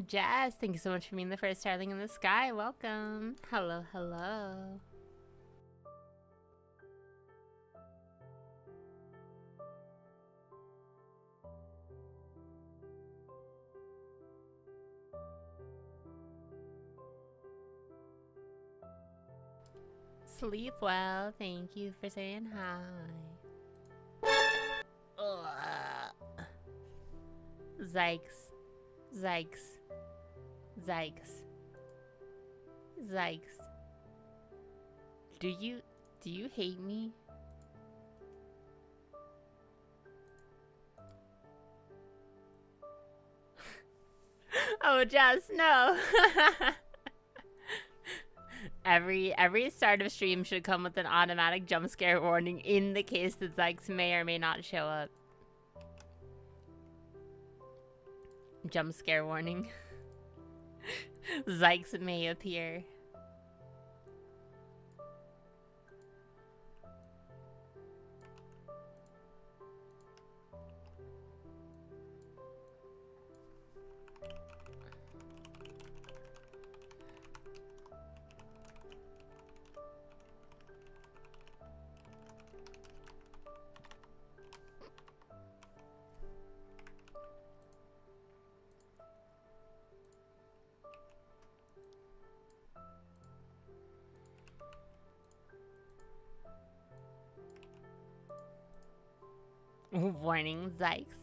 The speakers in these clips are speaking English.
Jazz, thank you so much for being the first starling in the sky. Welcome. Hello, hello. Sleep well. Thank you for saying hi. Ugh. Zykes. Zykes. Zykes. Zykes. Do you hate me? Oh, Jess, no. Every start of stream should come with an automatic jump scare warning in the case that Zykes may or may not show up. Jump scare warning. Zykes may appear. Warning, Zykes.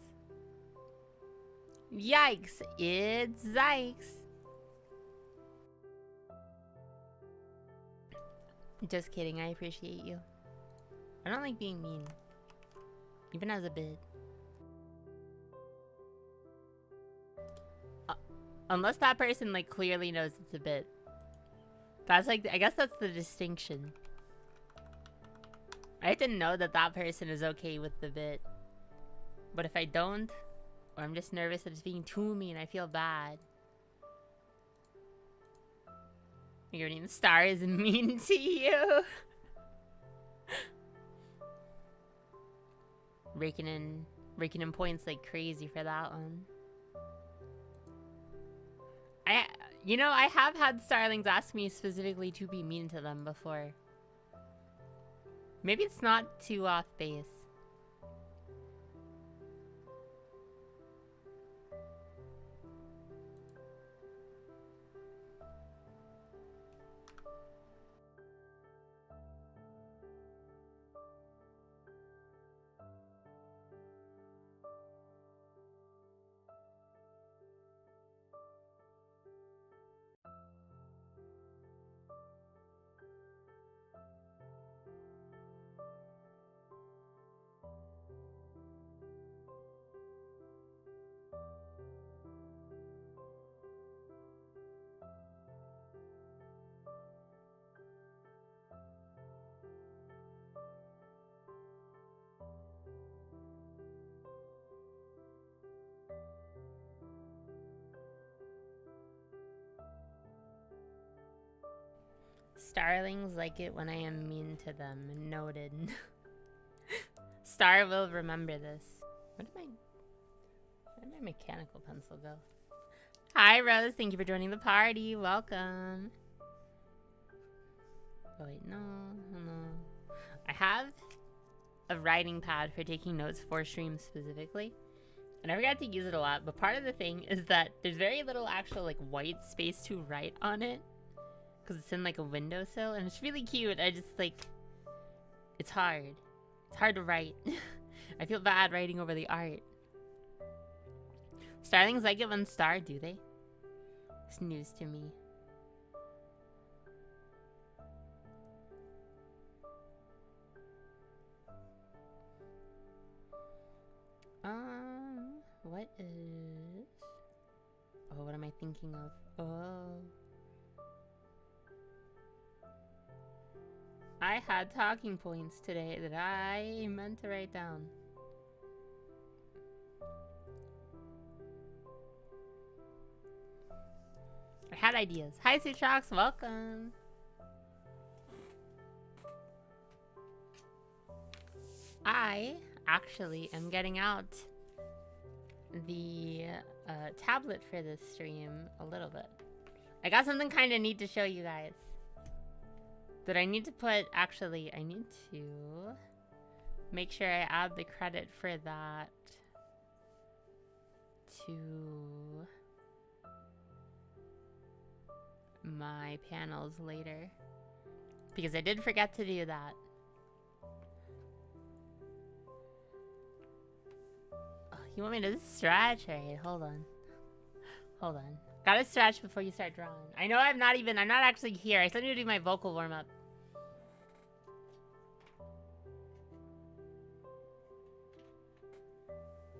Yikes, it's Zykes. Just kidding, I appreciate you. I don't like being mean. Even as a bit. Unless that person like clearly knows it's a bit. That's like, I guess that's the distinction. I have to know that that person is okay with the bit. But if I don't, or I'm just nervous that it's being too mean, I feel bad. Your name Star is mean to you. raking in points like crazy for that one. I have had starlings ask me specifically to be mean to them before. Maybe it's not too off base. Starlings like it when I am mean to them. Noted. Star will remember this. Where did my mechanical pencil go? Hi, Rose. Thank you for joining the party. Welcome. Oh, wait. No. I have a writing pad for taking notes for streams specifically. And I forgot to use it a lot. But part of the thing is that there's very little actual like white space to write on it. Because it's in like a windowsill. And it's really cute. I just like... It's hard. It's hard to write. I feel bad writing over the art. Starlings like it when Star, do they? It's news to me. What is... Oh, what am I thinking of? Oh... I had talking points today that I meant to write down. I had ideas. Hi, Sutrox. Welcome. I actually am getting out the tablet for this stream a little bit. I got something kind of neat to show you guys. That I need to put, actually, I need to make sure I add the credit for that to my panels later. Because I did forget to do that. Oh, you want me to stretch? Alright, hold on. Hold on. Gotta stretch before you start drawing. I know I'm not actually here. I still need to do my vocal warm-up.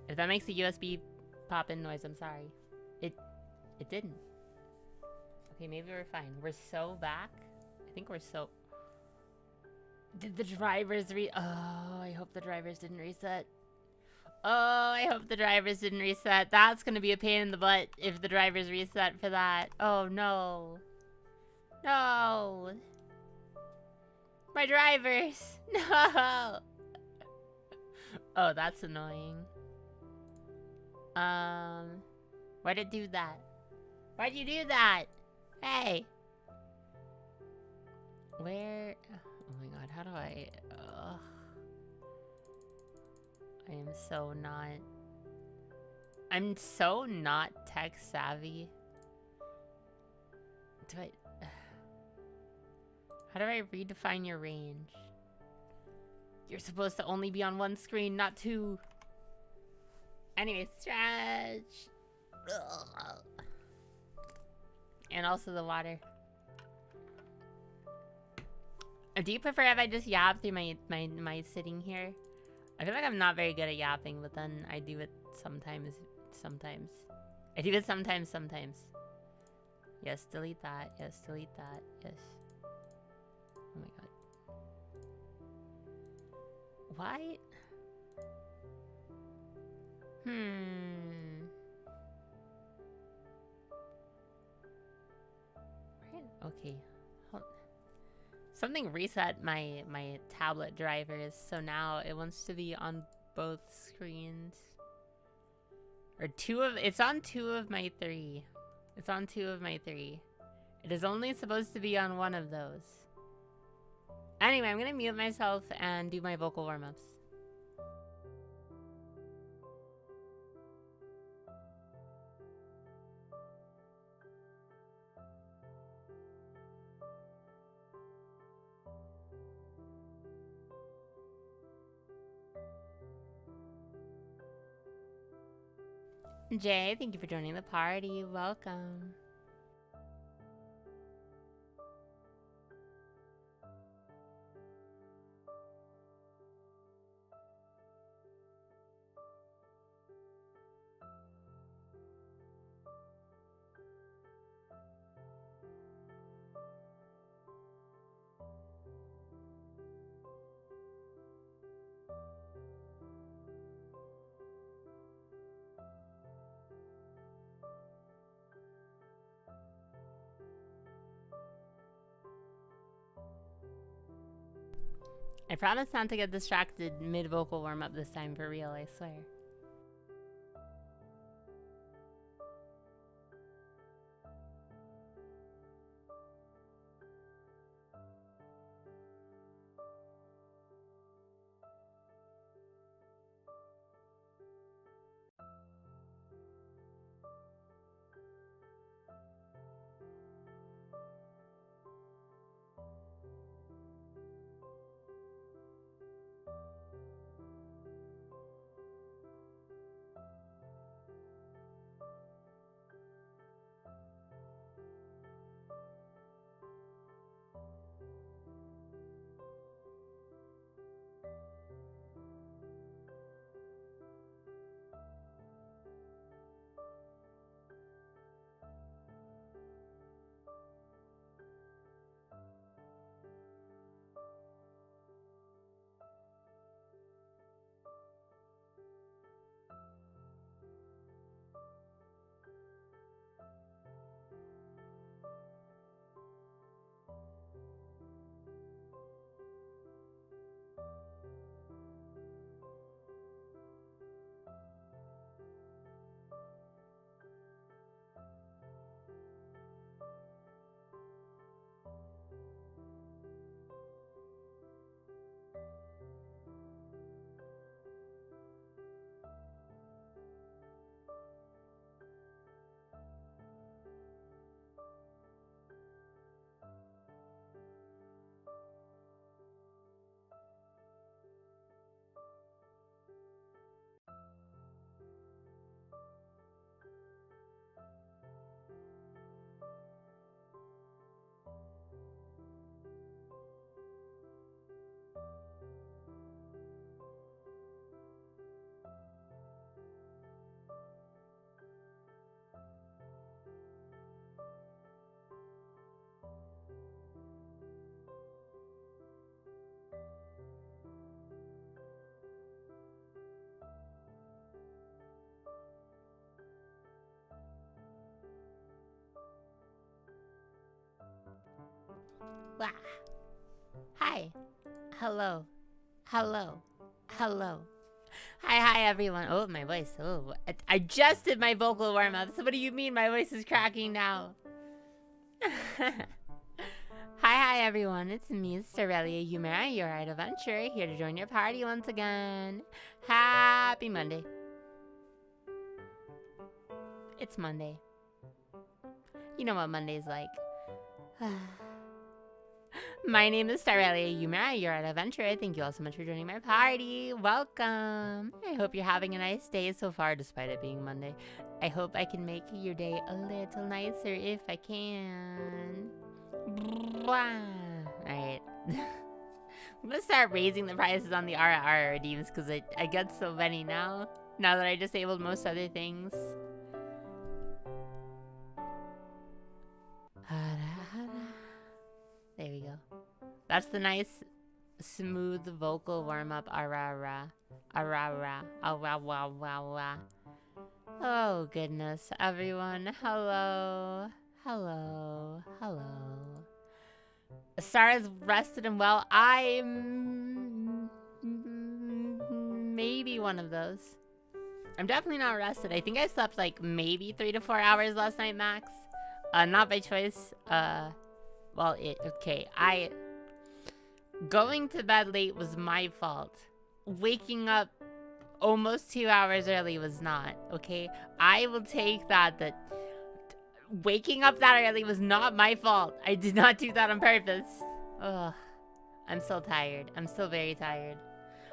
If that makes a USB pop-in noise, I'm sorry. It didn't. Okay, maybe we're fine. We're so back. I think we're so... Did the drivers Oh, I hope the drivers didn't reset. Oh, I hope the drivers didn't reset. That's gonna be a pain in the butt if the drivers reset for that. Oh, no. No. My drivers. No. Oh, that's annoying. Why'd it do that? Why'd you do that? Hey! Where? Oh my god, how do I... I am so not... I'm so not tech savvy. Do I... How do I redefine your range? You're supposed to only be on one screen, not two. Anyway, stretch. Ugh. And also the water. Do you prefer if I just yap through my sitting here? I feel like I'm not very good at yapping, but then I do it sometimes. I do it sometimes. Yes, delete that. Yes, delete that. Yes. Oh my god. Why? Right? Okay. Something reset my tablet drivers, so now it wants to be on both screens. Or it's on two of my three. It's on two of my three. It is only supposed to be on one of those. Anyway, I'm gonna mute myself and do my vocal warm-ups. Jay, thank you for joining the party. Welcome. I promise not to get distracted mid-vocal warm-up this time, for real, I swear. Wah. Hi. Hello. Hello. Hello. Hi, everyone. Oh, my voice. Oh, I just did my vocal warm-up. So what do you mean my voice is cracking now? Hi, everyone. It's me, Starelia Yumera, your idolventurer, here to join your party once again. Happy Monday. It's Monday. You know what Monday's like. My name is Starelia Yumera, your adventurer. Thank you all so much for joining my party. Welcome. I hope you're having a nice day so far, despite it being Monday. I hope I can make your day a little nicer if I can. Alright. I'm gonna start raising the prices on the RR redeems because I get so many now that I disabled most other things. There we go. That's the nice, smooth vocal warm-up. Ara-ra. Ara-ra. Awa-wa-wa-wa. Oh, goodness, everyone. Hello. Hello. Hello. Sarah's rested and well. I'm maybe one of those. I'm definitely not rested. I think I slept like maybe 3 to 4 hours last night max. Not by choice. Well, okay. Going to bed late was my fault. Waking up almost 2 hours early was not, okay? I will take that waking up that early was not my fault. I did not do that on purpose. Ugh. I'm still tired. I'm still very tired.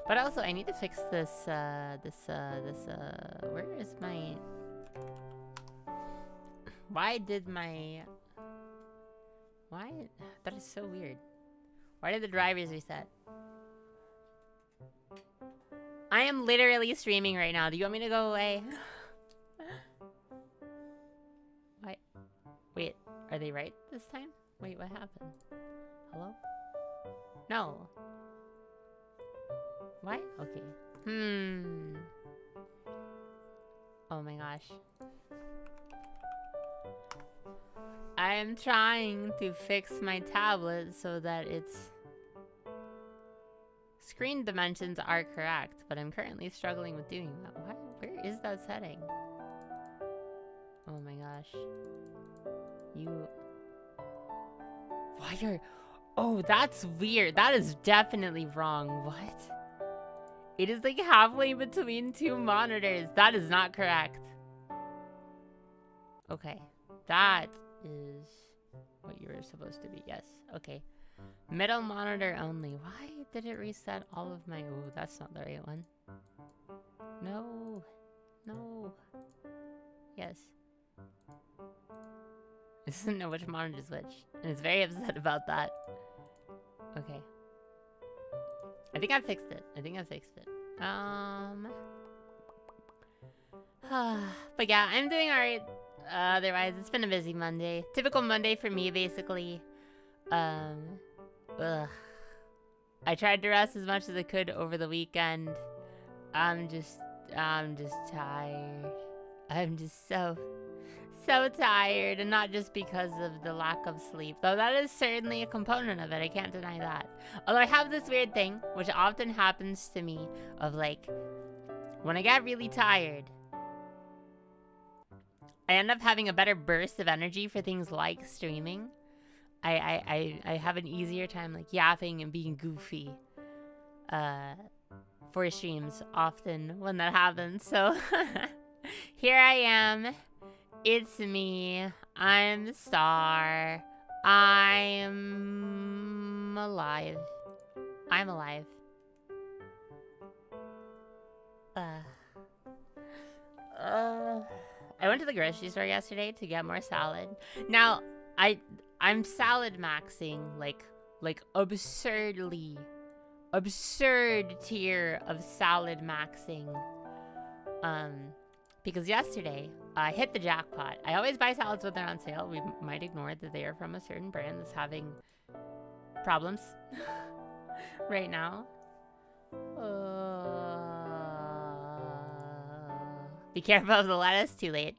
But also, I need to fix this, where is my... Why? That is so weird. Why did the drivers reset? I am literally streaming right now. Do you want me to go away? What? Wait, are they right this time? Wait, what happened? Hello? No. What? Okay. Oh my gosh. I am trying to fix my tablet so that its screen dimensions are correct, but I'm currently struggling with doing that. What? Where is that setting? Oh my gosh. Why are... Oh, that's weird. That is definitely wrong. What? It is like halfway between 2 monitors. That is not correct. Okay. That is what you were supposed to be. Yes. Okay. Middle monitor only. Why did it reset all of my... Oh, that's not the right one. No. No. Yes. It doesn't know which monitor is which. And it's very upset about that. Okay. I think I fixed it. But yeah, I'm doing alright. Otherwise, it's been a busy Monday. Typical Monday for me, basically. Ugh. I tried to rest as much as I could over the weekend. I'm just tired. I'm just so tired, and not just because of the lack of sleep, though that is certainly a component of it. I can't deny that. Although I have this weird thing, which often happens to me, of like, when I get really tired, I end up having a better burst of energy for things like streaming. I have an easier time like yapping and being goofy for streams often when that happens. So here I am. It's me. I'm Star. I'm alive. I'm alive. I went to the grocery store yesterday to get more salad. Now, I'm salad maxing like absurd tier of salad maxing. Because yesterday I hit the jackpot. I always buy salads when they're on sale. We might ignore that they are from a certain brand that's having problems right now. Be careful of the lettuce. Too late.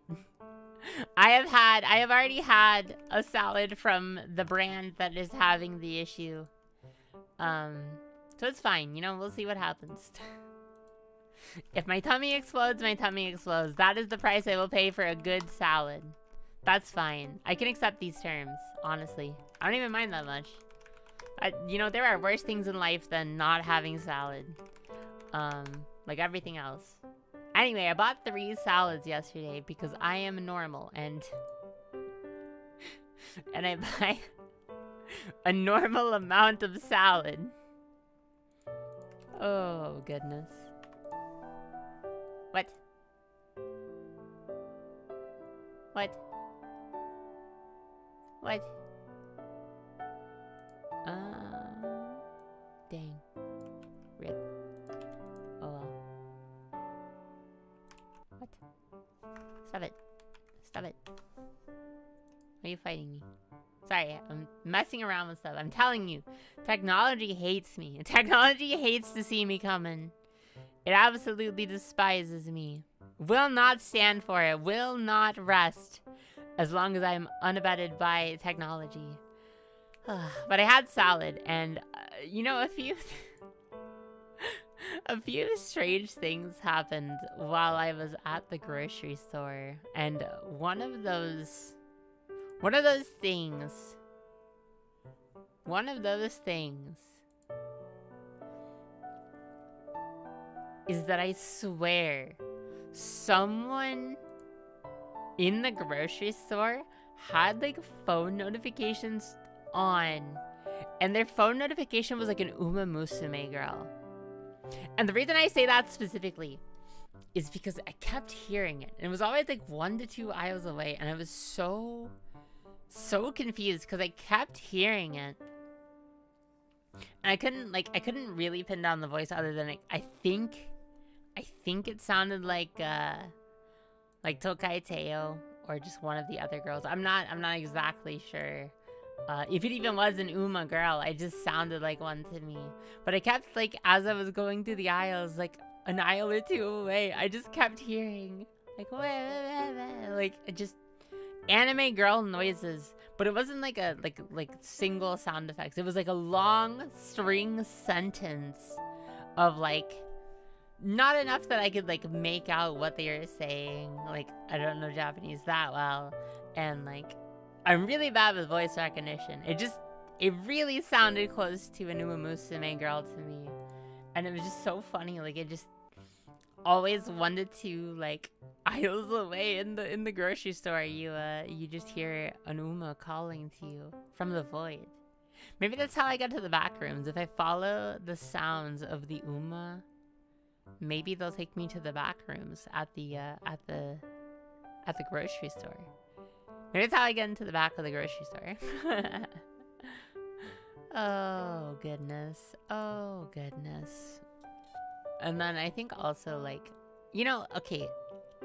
I have already had a salad from the brand that is having the issue. So it's fine, you know, we'll see what happens. If my tummy explodes, my tummy explodes. That is the price I will pay for a good salad. That's fine. I can accept these terms, honestly. I don't even mind that much. You know, there are worse things in life than not having salad. Like everything else. Anyway, I bought 3 salads yesterday because I am normal and I buy a normal amount of salad. Oh, goodness. What? What? What? Dang. Rip. Oh well. What? Stop it. Stop it. Why are you fighting me? Sorry, I'm messing around with stuff. I'm telling you, technology hates me. Technology hates to see me coming. It absolutely despises me. Will not stand for it. Will not rest. As long as I'm unabated by technology. But I had salad and, you know, a few strange things happened while I was at the grocery store. And one of those things is that I swear someone in the grocery store had like phone notifications on, and their phone notification was like an Uma Musume girl. And the reason I say that specifically is because I kept hearing it. It was always like 1 to 2 aisles away, and I was so confused because I kept hearing it. And I couldn't really pin down the voice other than I think it sounded like Tokai Teo or just one of the other girls. I'm not exactly sure. If it even was an Uma girl, it just sounded like one to me. But I kept, like, as I was going through the aisles, like, an aisle or 2 away, I just kept hearing, like, just anime girl noises. But it wasn't like a, like single sound effects. It was like a long string sentence of, like, not enough that I could, like, make out what they were saying. Like, I don't know Japanese that well. And, like, I'm really bad with voice recognition. It really sounded close to an Uma Musume girl to me. And it was just so funny. Like, it just always 1 to 2, like, aisles away in the grocery store, you just hear an Uma calling to you from the void. Maybe that's how I got to the back rooms. If I follow the sounds of the Uma, maybe they'll take me to the back rooms at the grocery store. Maybe that's how I get into the back of the grocery store. Oh, goodness. Oh, goodness. And then I think also, like, you know, okay,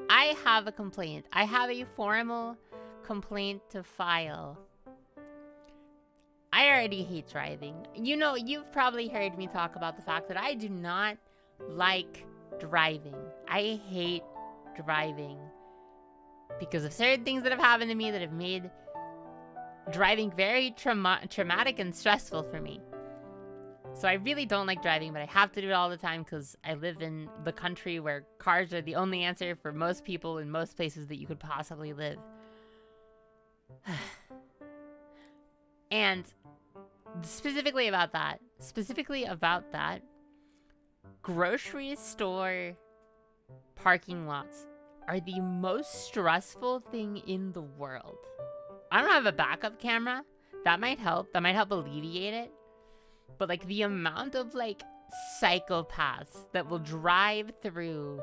I have a complaint. I have a formal complaint to file. I already hate driving. You know, you've probably heard me talk about the fact that I do not like driving. I hate driving because of certain things that have happened to me that have made driving very traumatic and stressful for me. So I really don't like driving, but I have to do it all the time because I live in the country where cars are the only answer for most people in most places that you could possibly live. And specifically about that, grocery store parking lots are the most stressful thing in the world. I don't have a backup camera. That might help. That might help alleviate it. But, like, the amount of, like, psychopaths that will drive through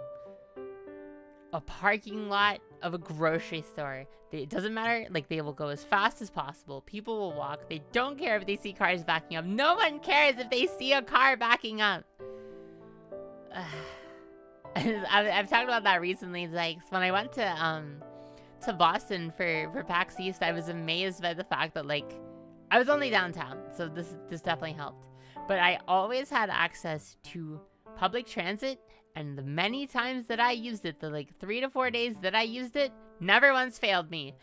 a parking lot of a grocery store. It doesn't matter. Like, they will go as fast as possible. People will walk. They don't care if they see cars backing up. No one cares if they see a car backing up. I've talked about that recently. It's like, when I went to Boston for PAX East, I was amazed by the fact that, like, I was only downtown, so this definitely helped. But I always had access to public transit, and the many times that I used it, the like 3 to 4 days that I used it, Never once failed me.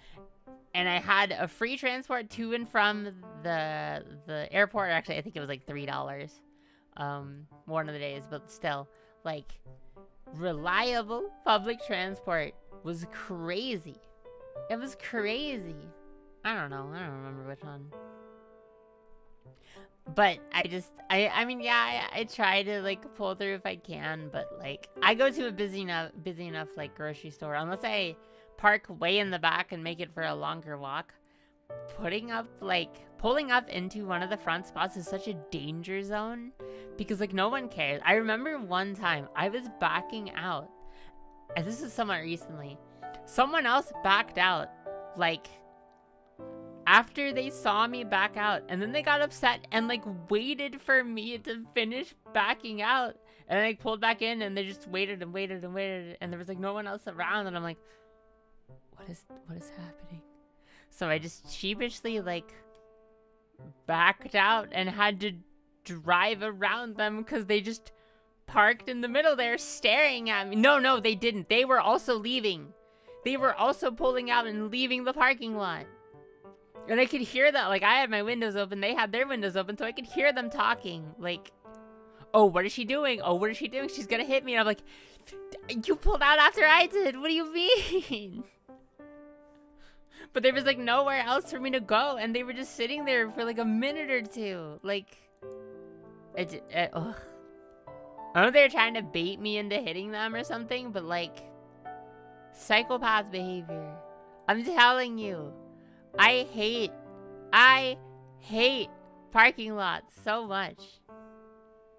And I had a free transport to and from the airport. Actually, I think it was like $3 one of the days, but still, like, reliable public transport was crazy. It was crazy. I don't know. I don't remember which one. But I mean, yeah, I try to, like, pull through if I can, but, like, I go to a busy enough, like, grocery store, unless I park way in the back and make it for a longer walk. Pulling up into one of the front spots is such a danger zone, because, like, no one cares. I remember one time I was backing out, and this is somewhat recently. Someone else backed out, like, after they saw me back out, and then they got upset and, like, waited for me to finish backing out, and I, like, pulled back in, and they just waited and waited and waited, and there was, like, no one else around, and I'm like, what is happening? So I just sheepishly, like, backed out and had to drive around them because they just parked in the middle there staring at me. No, they didn't. They were also leaving. They were also pulling out and leaving the parking lot. And I could hear that. Like, I had my windows open. They had their windows open. So I could hear them talking. Like, oh, what is she doing? Oh, what is she doing? She's going to hit me. And I'm like, you pulled out after I did. What do you mean? But there was, like, nowhere else for me to go. And they were just sitting there for, like, a minute or two. Like, ugh. I don't know if they were trying to bait me into hitting them or something. But, like, psychopath behavior. I'm telling you. I hate parking lots so much.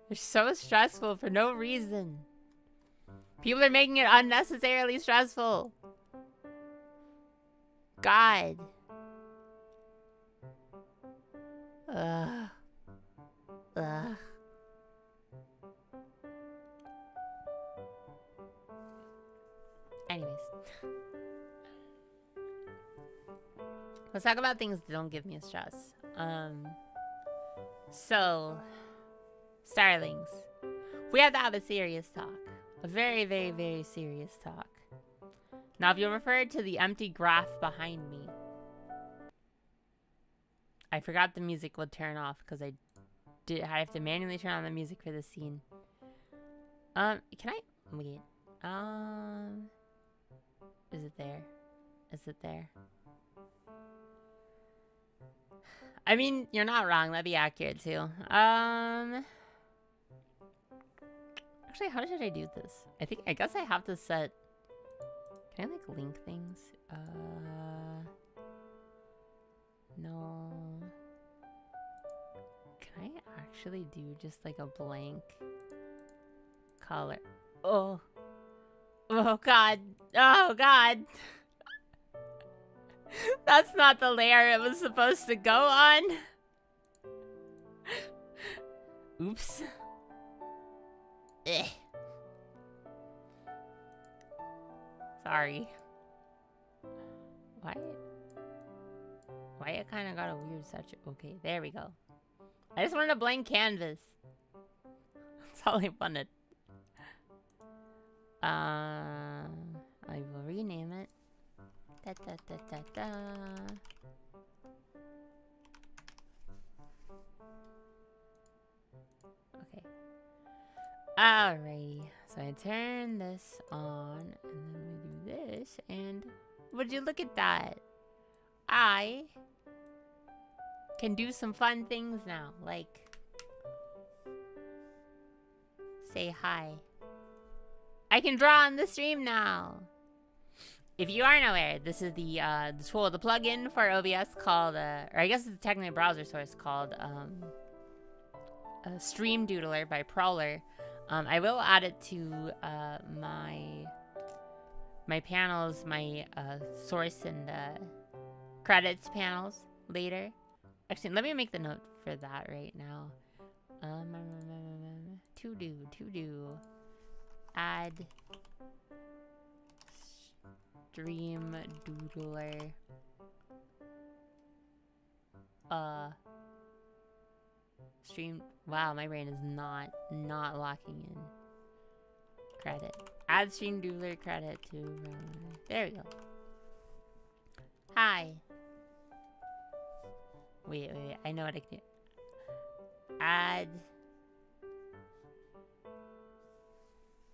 They're so stressful for no reason. People are making it unnecessarily stressful. God. Ugh. Anyways. Let's talk about things that don't give me stress. So, starlings. We have to have a serious talk. A very, very, very serious talk. Now, if you refer to the empty graph behind me, I forgot the music would turn off because I have to manually turn on the music for this scene. Can I wait? Is it there? Is it there? I mean, you're not wrong. That'd be accurate too. Actually, how should I do this? I guess I have to set. Can I, like, link things? No. Can I actually do just, like, a blank color? Oh. Oh, God. Oh, God. That's not the layer it was supposed to go on. Oops. Ugh. Sorry. Why it kind of got a weird saturation? Okay, there we go. I just wanted a blank canvas. That's all I wanted. I will rename it. Da, da, da, da, da. Okay. Alrighty. So I turn this on, and then we do this, and would you look at that? I can do some fun things now, like say hi. I can draw on the stream now. If you aren't aware, this is the tool, the plugin for OBS called, or I guess it's technically a browser source called Stream Doodler by Prowler. I will add it to my panels, my source and credits panels later. Actually, let me make the note for that right now. To do. Add Stream Doodler. Stream. Wow, my brain is not locking in. Credit. Add Stream Doodler credit to. There we go. Hi. Wait. I know what I can do. Add.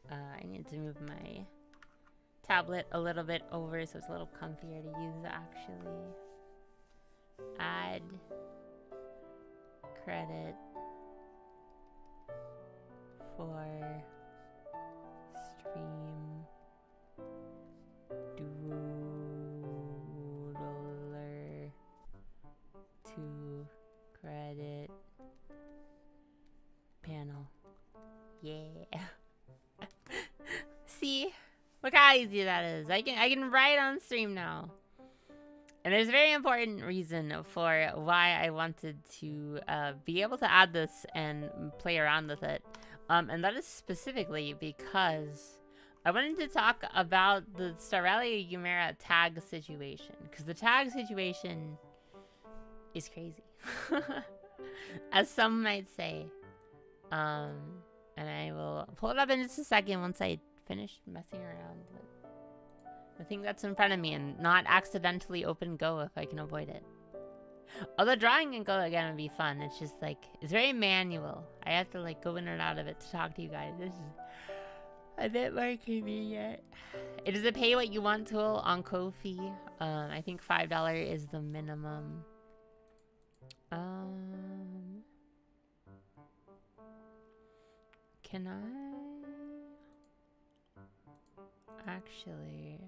I need to move my tablet a little bit over so it's a little comfier to use, actually. Add credit for stream doodler to credit panel. Yeah. See? Look how easy that is. I can write on stream now. And there's a very important reason for why I wanted to be able to add this and play around with it. And that is specifically because I wanted to talk about the Starelia Yumera tag situation. Because the tag situation is crazy. As some might say. And I will pull it up in just a second once I finish messing around with the thing that's in front of me and not accidentally open Go if I can avoid it. Although drawing in Go again would be fun. It's just like, it's very manual. I have to like go in and out of it to talk to you guys. This is a bit more convenient. It is a pay what you want tool on Ko-fi. I think $5 is the minimum. Can I actually...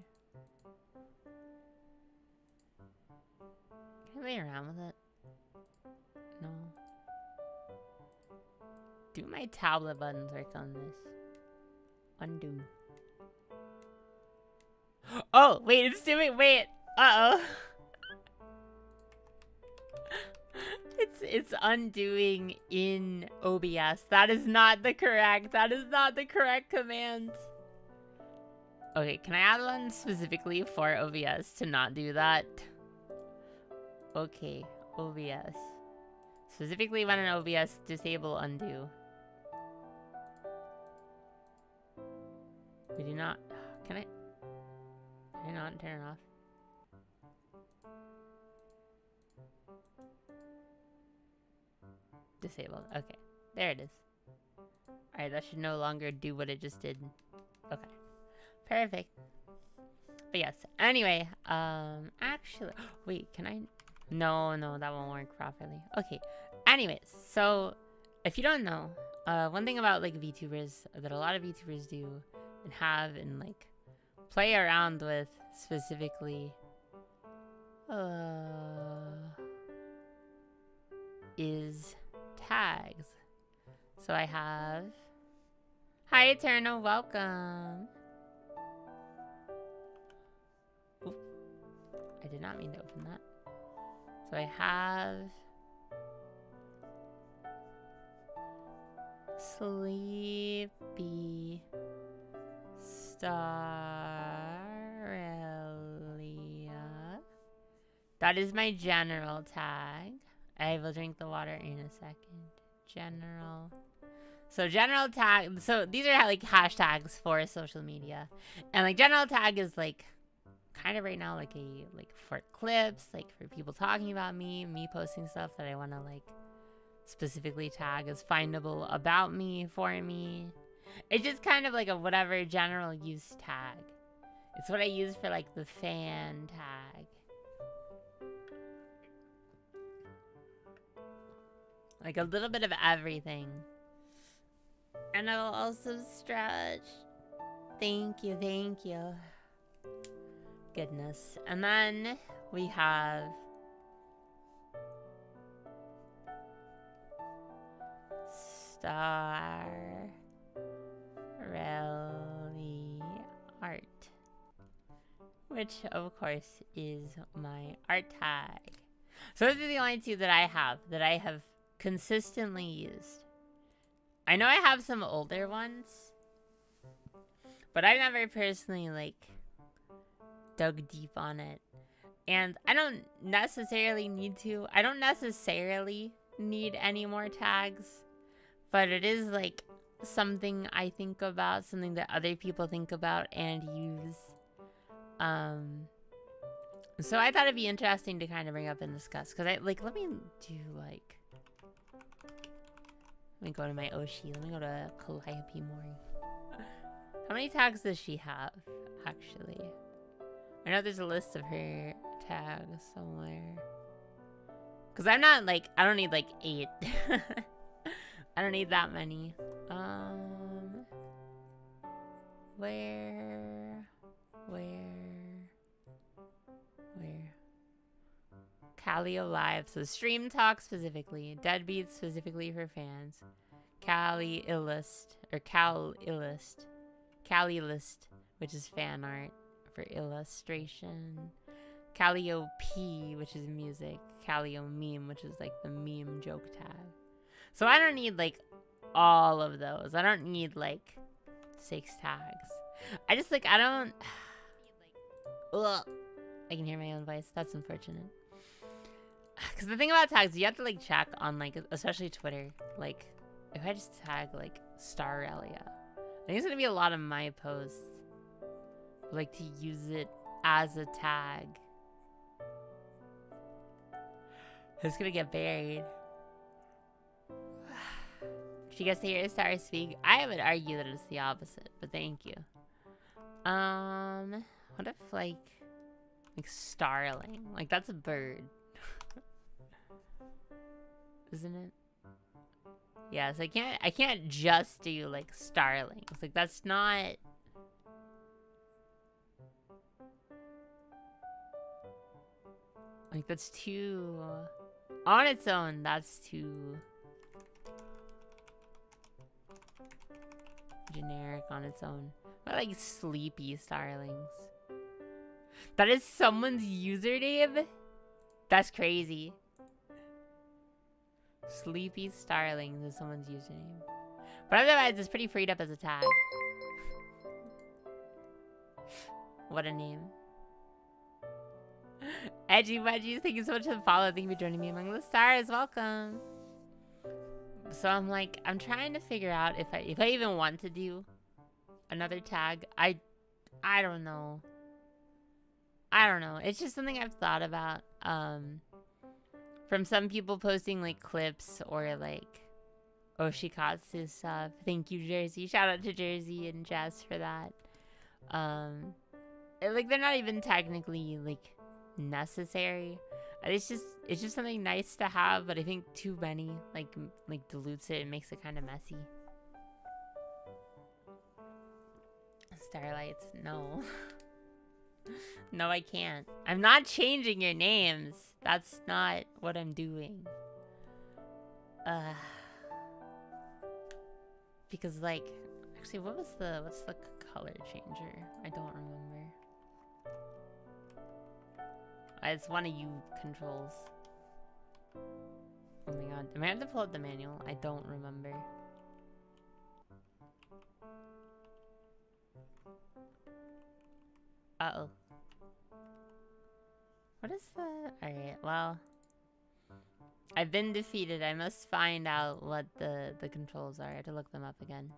Can I play around with it? No. Do my tablet buttons work on this? Undo. Oh, wait, it's doing... Wait. Uh-oh. It's undoing in OBS. That is not the correct command. Okay, can I add one specifically for OBS to not do that? Okay, OBS. Specifically when an OBS disable undo. We do not... Can I not turn it off? Disabled. Okay. There it is. Alright, that should no longer do what it just did. Okay. Perfect. But yes. Anyway, actually... Wait, can I... No, that won't work properly. Okay. Anyways, so... If you don't know, one thing about, like, VTubers that a lot of VTubers do and have and, like, play around with specifically... is... tags. So I have... Hi, Eternal. Welcome. Oop. I did not mean to open that. So I have... Sleepy Starelia. That is my general tag. I will drink the water in a second. General. So general tag. So these are like hashtags for social media. And like general tag is like kind of right now like a for clips, like for people talking about me posting stuff that I want to like specifically tag as findable about me, for me. It's just kind of like a whatever general use tag. It's what I use for like the fan tag. Like a little bit of everything. And I will also stretch. Thank you. Goodness. And then we have Starelia art. Which, of course, is my art tag. So those are the only two that I have consistently used. I know I have some older ones, but I've never personally like dug deep on it. And I don't necessarily need to. I don't necessarily need any more tags, but it is like something I think about, something that other people think about and use. So I thought it'd be interesting to kind of bring up and discuss, because I like, let me do like, let me go to my Oshi. Let me go to Calliope Mori. How many tags does she have, actually? I know there's a list of her tags somewhere. Because I'm not like, I don't need like 8. I don't need that many. Where? Calio Live. So stream talk specifically. Deadbeat specifically for fans. Cali Illust. Or Cal Illust. Cali List, which is fan art for illustration. Calio P, which is music. Calio Meme, which is like the meme joke tag. So I don't need like all of those. I don't need like 6 tags. I just like, I don't. Ugh. I can hear my own voice. That's unfortunate. Because the thing about tags, you have to like check on like, especially Twitter. Like, if I just tag like Starelia, I think it's gonna be a lot of my posts. Like to use it as a tag. It's gonna get buried. She gets to hear Star speak. I would argue that it's the opposite, but thank you. What if like starling? Like that's a bird. Isn't it? Yeah, so I can't just do like starlings. Like that's not. Like that's too on its own, that's too generic on its own. What like sleepy starlings? That is someone's username? That's crazy. Sleepy Starlings is someone's username. But otherwise, it's pretty freed up as a tag. What a name. Edgy Wedgies, thank you so much for the follow. Thank you for joining me among the stars. Welcome. So I'm like, I'm trying to figure out if I even want to do another tag. I don't know. I don't know. It's just something I've thought about. From some people posting like clips or like Oshikatsu stuff. Thank you, Jersey. Shout out to Jersey and Jess for that. Like they're not even technically like necessary. It's just something nice to have, but I think too many like dilutes it and makes it kind of messy. Starlights, no. No, I can't. I'm not changing your names. That's not what I'm doing. Because like, actually, what's the color changer? I don't remember. It's one of you controls. Oh my god, I might have to pull up the manual. I don't remember. Uh-oh. What is the... Alright, well... I've been defeated. I must find out what the controls are. I have to look them up again.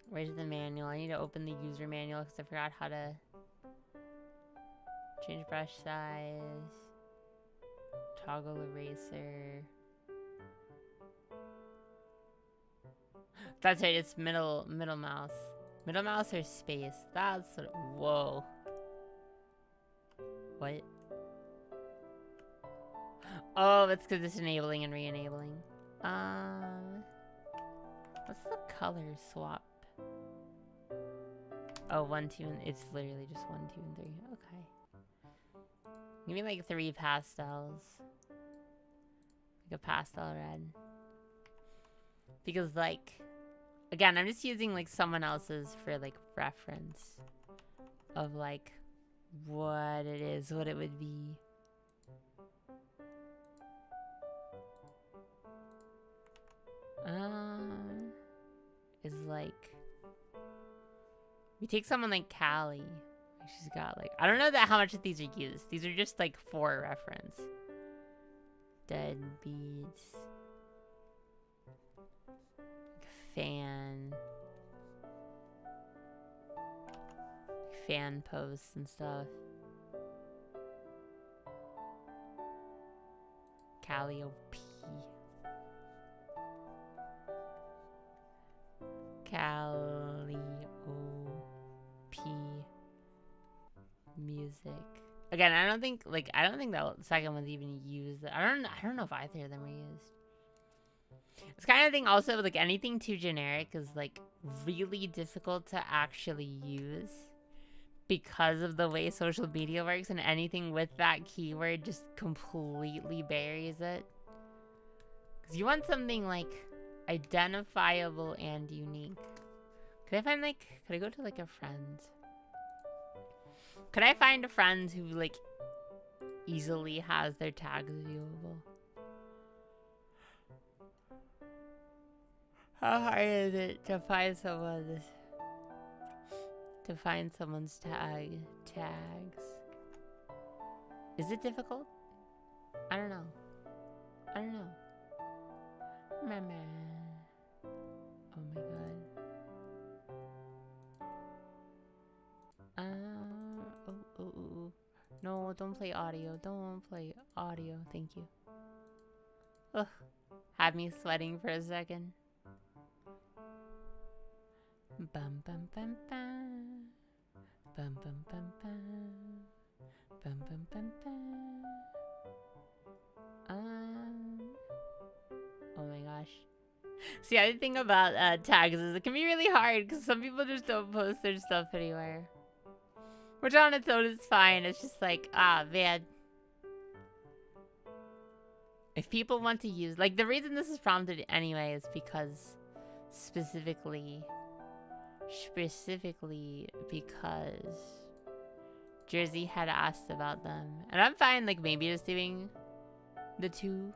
Where's the manual? I need to open the user manual because I forgot how to change brush size, toggle eraser. That's right, it's middle mouse. Middle mouse or space? That's what, whoa. What? Oh, it's because it's enabling and re-enabling. What's the color swap? Oh, 1, 2, and it's literally just 1, 2, and 3. Okay. Give me like 3 pastels. Like a pastel red. Because like, again, I'm just using like someone else's for like reference of like what it is, what it would be. Is like, we take someone like Callie. She's got like, I don't know that how much of these are used. These are just like for reference. Dead beats. fan posts and stuff. Calliope. Music. Again, I don't think that second one's even used. I don't know if either of them are used. It's kind of thing also, like, anything too generic is like really difficult to actually use because of the way social media works, and anything with that keyword just completely buries it. Because you want something like identifiable and unique. Could I go to like a friend? Could I find a friend who like easily has their tags viewable? How hard is it to find someone's tags? Is it difficult? I don't know. Mama. Oh my god. Oh. No, don't play audio. Don't play audio. Thank you. Ugh. Had me sweating for a second. Bum bum bum bum. Bum bum bum bum. Bum bum bum bum. Oh my gosh. See, the other thing about tags is it can be really hard because some people just don't post their stuff anywhere. Which on its own is fine. It's just like, man. If people want to use... Like, the reason this is prompted anyway is because... Specifically because... Jersey had asked about them. And I'm fine, like, maybe just doing the two.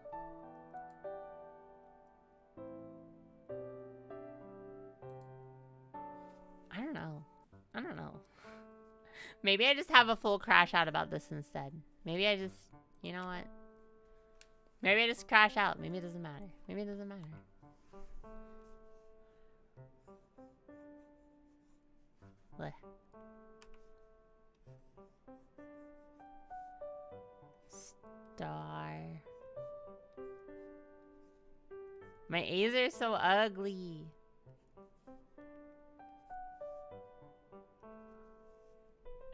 I don't know. Maybe I just have a full crash out about this instead. Maybe I just... You know what? Maybe I just crash out. Maybe it doesn't matter. Blech. Star. My A's are so ugly.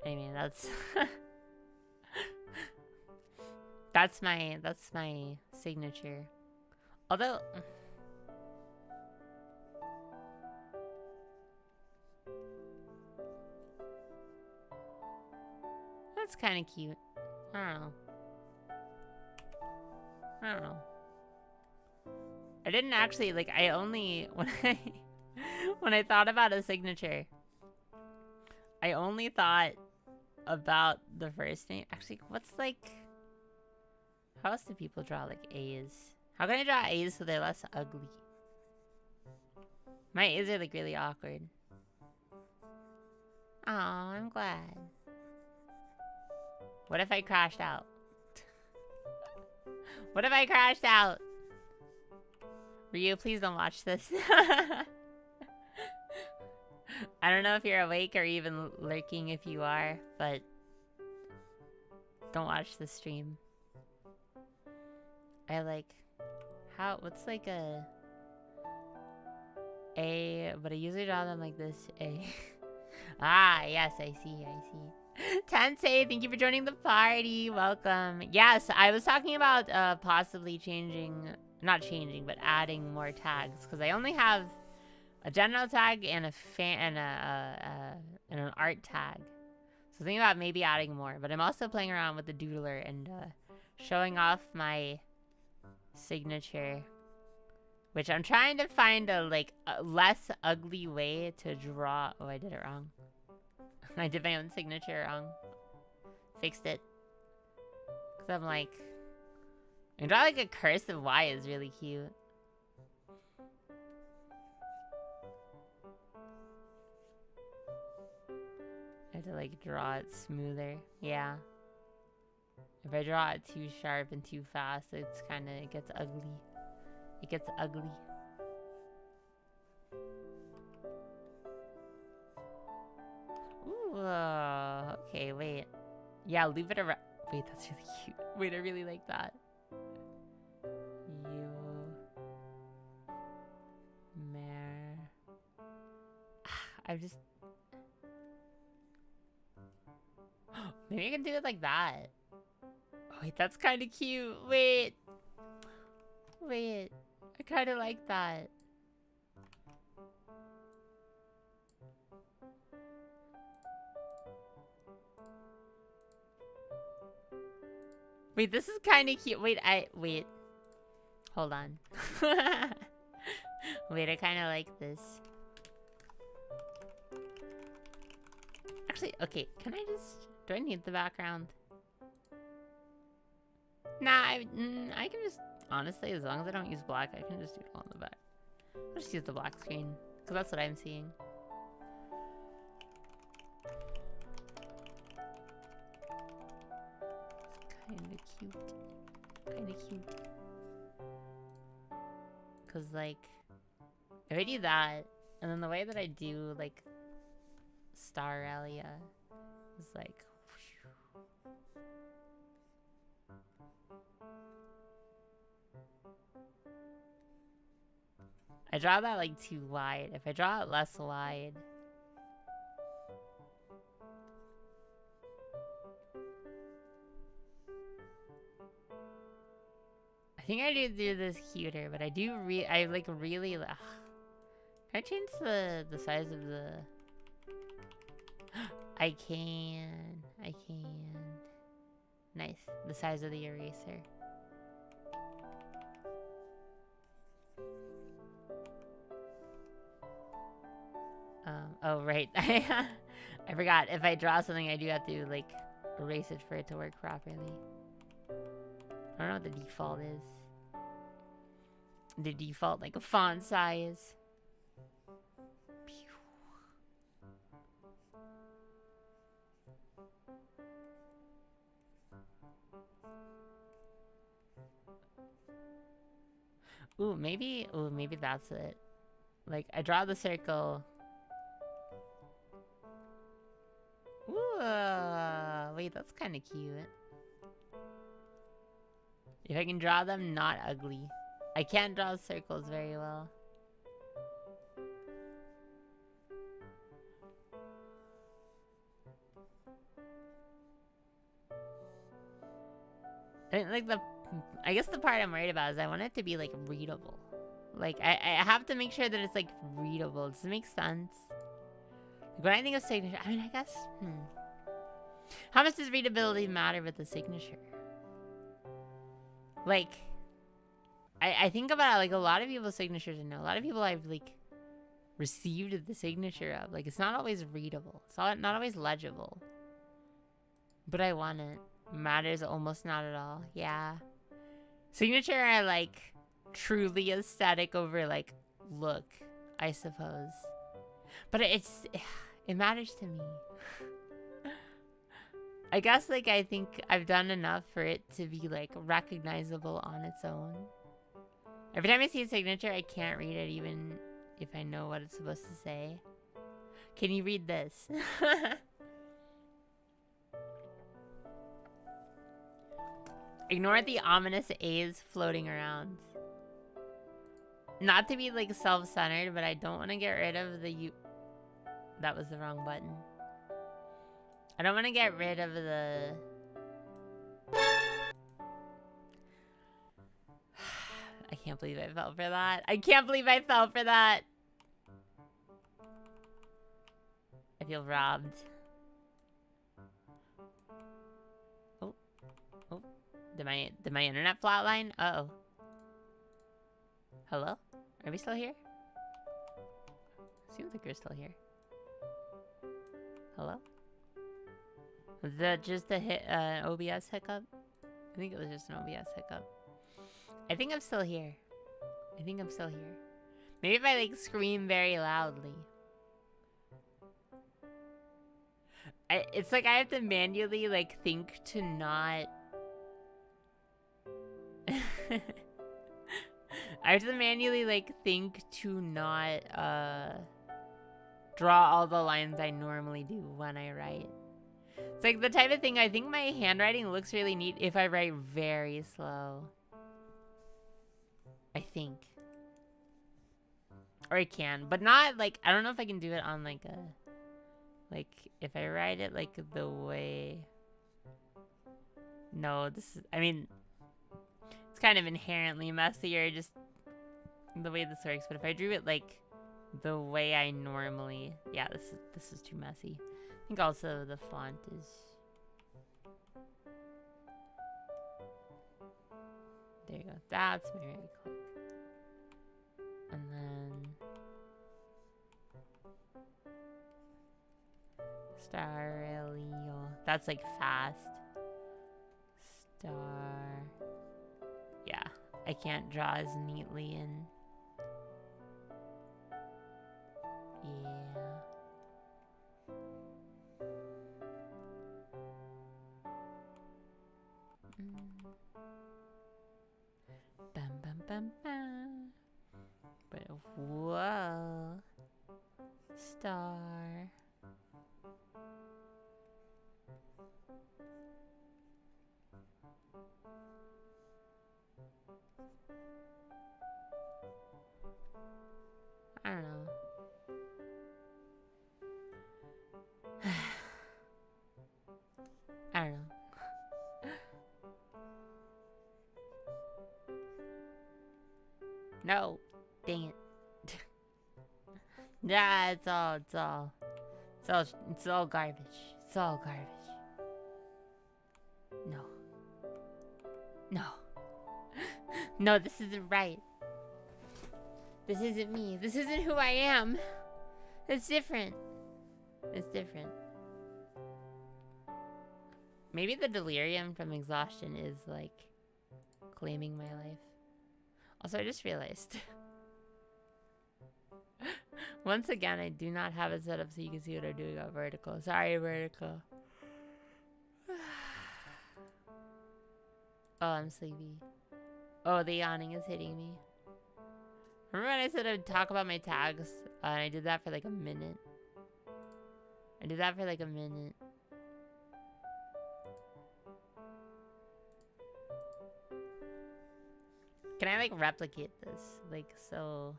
Anyway, that's that's my signature. Although that's kind of cute. I don't know. I didn't actually like. I only when I thought about a signature, I only thought about the first name. Actually, what's like... How else do people draw like A's? How can I draw A's so they're less ugly? My A's are like really awkward. Aw, I'm glad. What if I crashed out? What if I crashed out? Ryu, please don't watch this. I don't know if you're awake or even lurking if you are, but don't watch the stream. I like... What's like a... But I usually draw them like this. A. Ah, yes, I see. Tensei, thank you for joining the party. Welcome. Yes, I was talking about possibly not changing, but adding more tags. Because I only have a general tag and and an art tag. So thinking about maybe adding more. But I'm also playing around with the doodler and showing off my signature. Which I'm trying to find a less ugly way to draw. Oh, I did it wrong. I did my own signature wrong. Fixed it. Because I'm like... I can draw like a cursive Y is really cute. I have to like draw it smoother. Yeah. If I draw it too sharp and too fast, it gets ugly. It gets ugly. Okay, wait. Yeah, leave it around. Wait, that's really cute. Wait, I really like that. Yumera. I'm just... Maybe I can do it like that. Oh, wait, that's kind of cute. Wait. Wait. I kind of like that. Wait, this is kind of cute. Wait, wait. Hold on. Wait, I kind of like this. Actually, okay, can I just... Do I need the background? Nah, I can just... Honestly, as long as I don't use black, I can just do it on the back. I'll just use the black screen, because that's what I'm seeing. Kinda cute. Kinda cute. Because, like, if I do that, and then the way that I do, like, Starelia is like... I draw that, like, too wide. If I draw it less wide... I think I do this cuter, but I do I like really... Can I change the size of the... I can. Nice. The size of the eraser. Oh, right. I forgot. If I draw something, I do have to, like, erase it for it to work properly. I don't know what the default is. The default, like, a font size. Ooh, maybe that's it. Like, I draw the circle. Ooh, wait, that's kind of cute. If I can draw them not ugly. I can't draw circles very well. I guess the part I'm worried about is I want it to be, like, readable. Like, I have to make sure that it's, like, readable. Does it make sense? Like, when I think of signature, I mean, I guess, How much does readability matter with the signature? Like, I think about, like, a lot of people's signatures I know. A lot of people I've, like, received the signature of. Like, it's not always readable. It's not always legible. But I want it. Matters almost not at all. Yeah. Signature are, like, truly aesthetic over, like, look, I suppose. But it matters to me. I guess, like, I think I've done enough for it to be, like, recognizable on its own. Every time I see a signature, I can't read it even if I know what it's supposed to say. Can you read this? Ignore the ominous A's floating around. Not to be, like, self-centered, but I don't want to get rid of the U... That was the wrong button. I don't want to get rid of the... I can't believe I fell for that. I can't believe I fell for that. I feel robbed. Oh. Oh. Did my internet flatline? Uh-oh. Hello? Are we still here? Seems like we're still here. Hello? Was that just a OBS hiccup? I think it was just an OBS hiccup. I think I'm still here. Maybe if I, like, scream very loudly. It's like I have to manually, like, think to not... I have to manually, like, think to not, draw all the lines I normally do when I write. It's like the type of thing, I think my handwriting looks really neat if I write very slow. I think. Or I can, but not like, I don't know if I can do it on like a, like if I write it like the way, no, this is, I mean, it's kind of inherently messier just the way this works, but if I drew it like the way I normally, yeah, this is too messy. I think also the font is, there you go, that's my right click. And then Starelia, that's like fast. Star, yeah, I can't draw as neatly in. Yeah. Bam, bam, bam, bam. But whoa, star. I don't know. I don't know. No, dang it. Nah, it's all garbage. It's all garbage. No. No. No, this isn't right. This isn't me. This isn't who I am. It's different. It's different. Maybe the delirium from exhaustion is like claiming my life. Also, I just realized. Once again, I do not have it set up so you can see what I'm doing on vertical. Sorry, vertical. Oh, I'm sleepy. Oh, the yawning is hitting me. Remember when I said I'd talk about my tags? And I did that for like a minute. Can I like replicate this? Like so.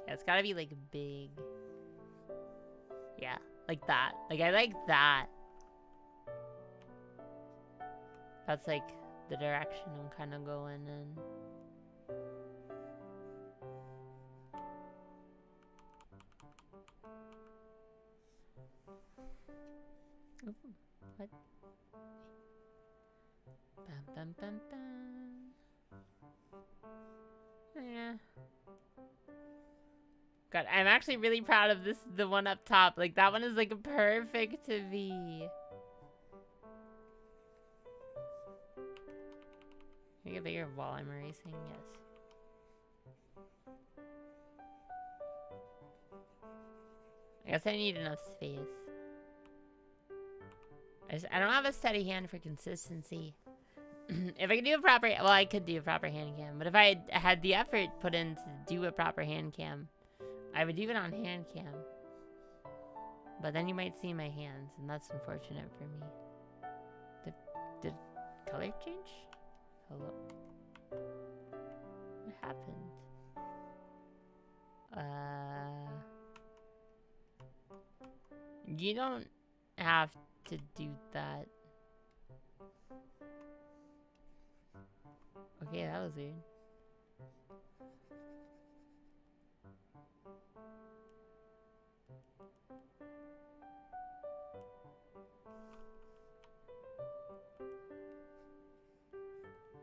Yeah, it's gotta be like big. Yeah, like that. Like I like that. That's like the direction I'm kind of going in. Ooh, what? Bam, bam, bam, bam. Yeah. God, I'm actually really proud of this, the one up top. Like, that one is, like, perfect to be. Can I get bigger while I'm erasing? Yes. I guess I need enough space. I don't have a steady hand for consistency. If I could do a proper, well, I could do a proper hand cam, but if I had the effort put in to do a proper hand cam, I would do it on hand cam. But then you might see my hands, and that's unfortunate for me. Did color change? Hello? What happened? You don't have to do that. Okay, that was weird.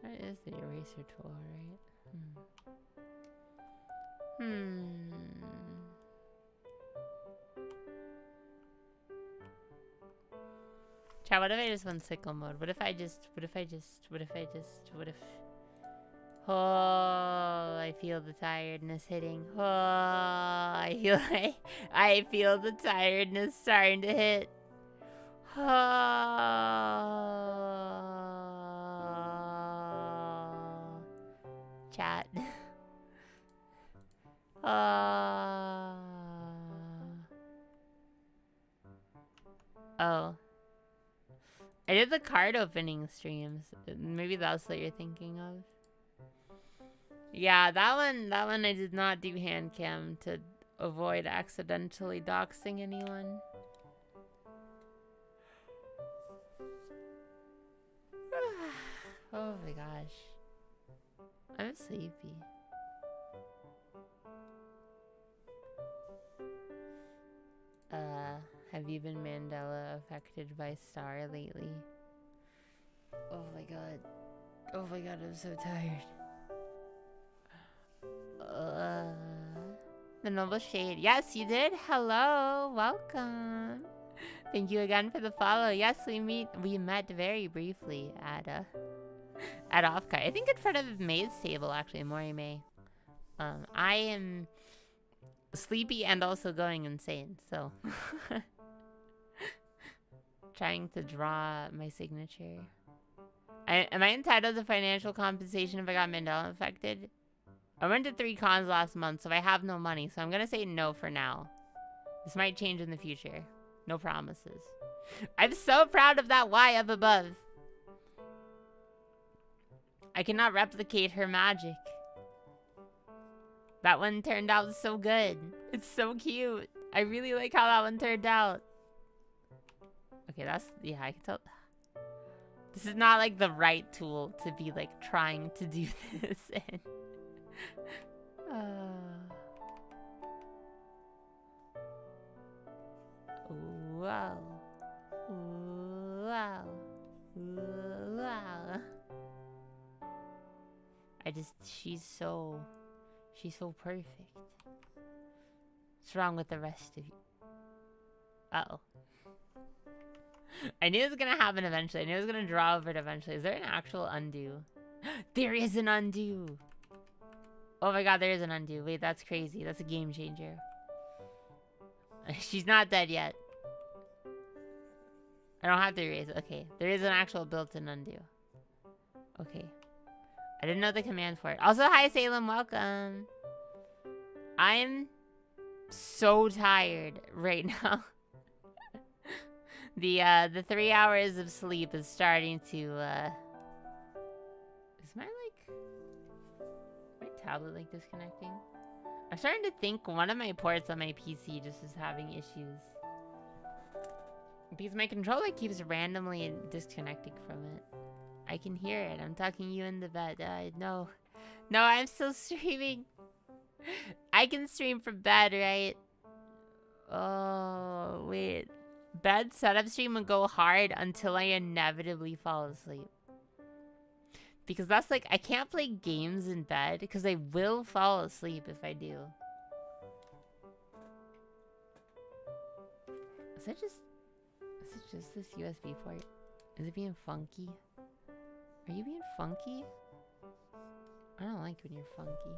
That is the eraser tool, right? Chat, what if I just went sickle mode? What if oh, I feel the tiredness hitting. Oh, I feel the tiredness starting to hit. Oh, chat. Oh. I did the card opening streams. Maybe that's what you're thinking of. Yeah, that one I did not do hand cam to avoid accidentally doxing anyone. Oh my gosh. I'm sleepy. Have you been Mandela affected by Star lately? Oh my god. Oh my god, I'm so tired. The Noble Shade. Yes, you did. Hello. Welcome. Thank you again for the follow. Yes, we met very briefly at Offcut. I think in front of May's table, actually, Mori May. I am sleepy and also going insane, so trying to draw my signature. Am I entitled to financial compensation if I got Mandela affected? I went to 3 cons last month, so I have no money, so I'm gonna say no for now. This might change in the future. No promises. I'm so proud of that Y up above. I cannot replicate her magic. That one turned out so good. It's so cute. I really like how that one turned out. Okay, yeah, I can tell. This is not like the right tool to be like trying to do this in. Wow. Wow. Wow. She's so perfect. What's wrong with the rest of you? Uh-oh. I knew it was gonna happen eventually. I knew it was gonna draw over it eventually. Is there an actual undo? There is an undo! Oh my god, there is an undo. Wait, that's crazy. That's a game changer. She's not dead yet. I don't have to erase it. Okay, there is an actual built-in undo. Okay. I didn't know the command for it. Also, hi Salem, welcome. I'm so tired right now. The 3 hours of sleep is starting to is my tablet like disconnecting? I'm starting to think one of my ports on my PC just is having issues. Because my controller keeps randomly disconnecting from it. I can hear it. I'm talking you in the bed. No, I'm still streaming. I can stream from bed, right? Oh, wait. Bed setup stream and go hard until I inevitably fall asleep. Because that's like, I can't play games in bed because I will fall asleep if I do. Is it just this USB port? Is it being funky? Are you being funky? I don't like when you're funky.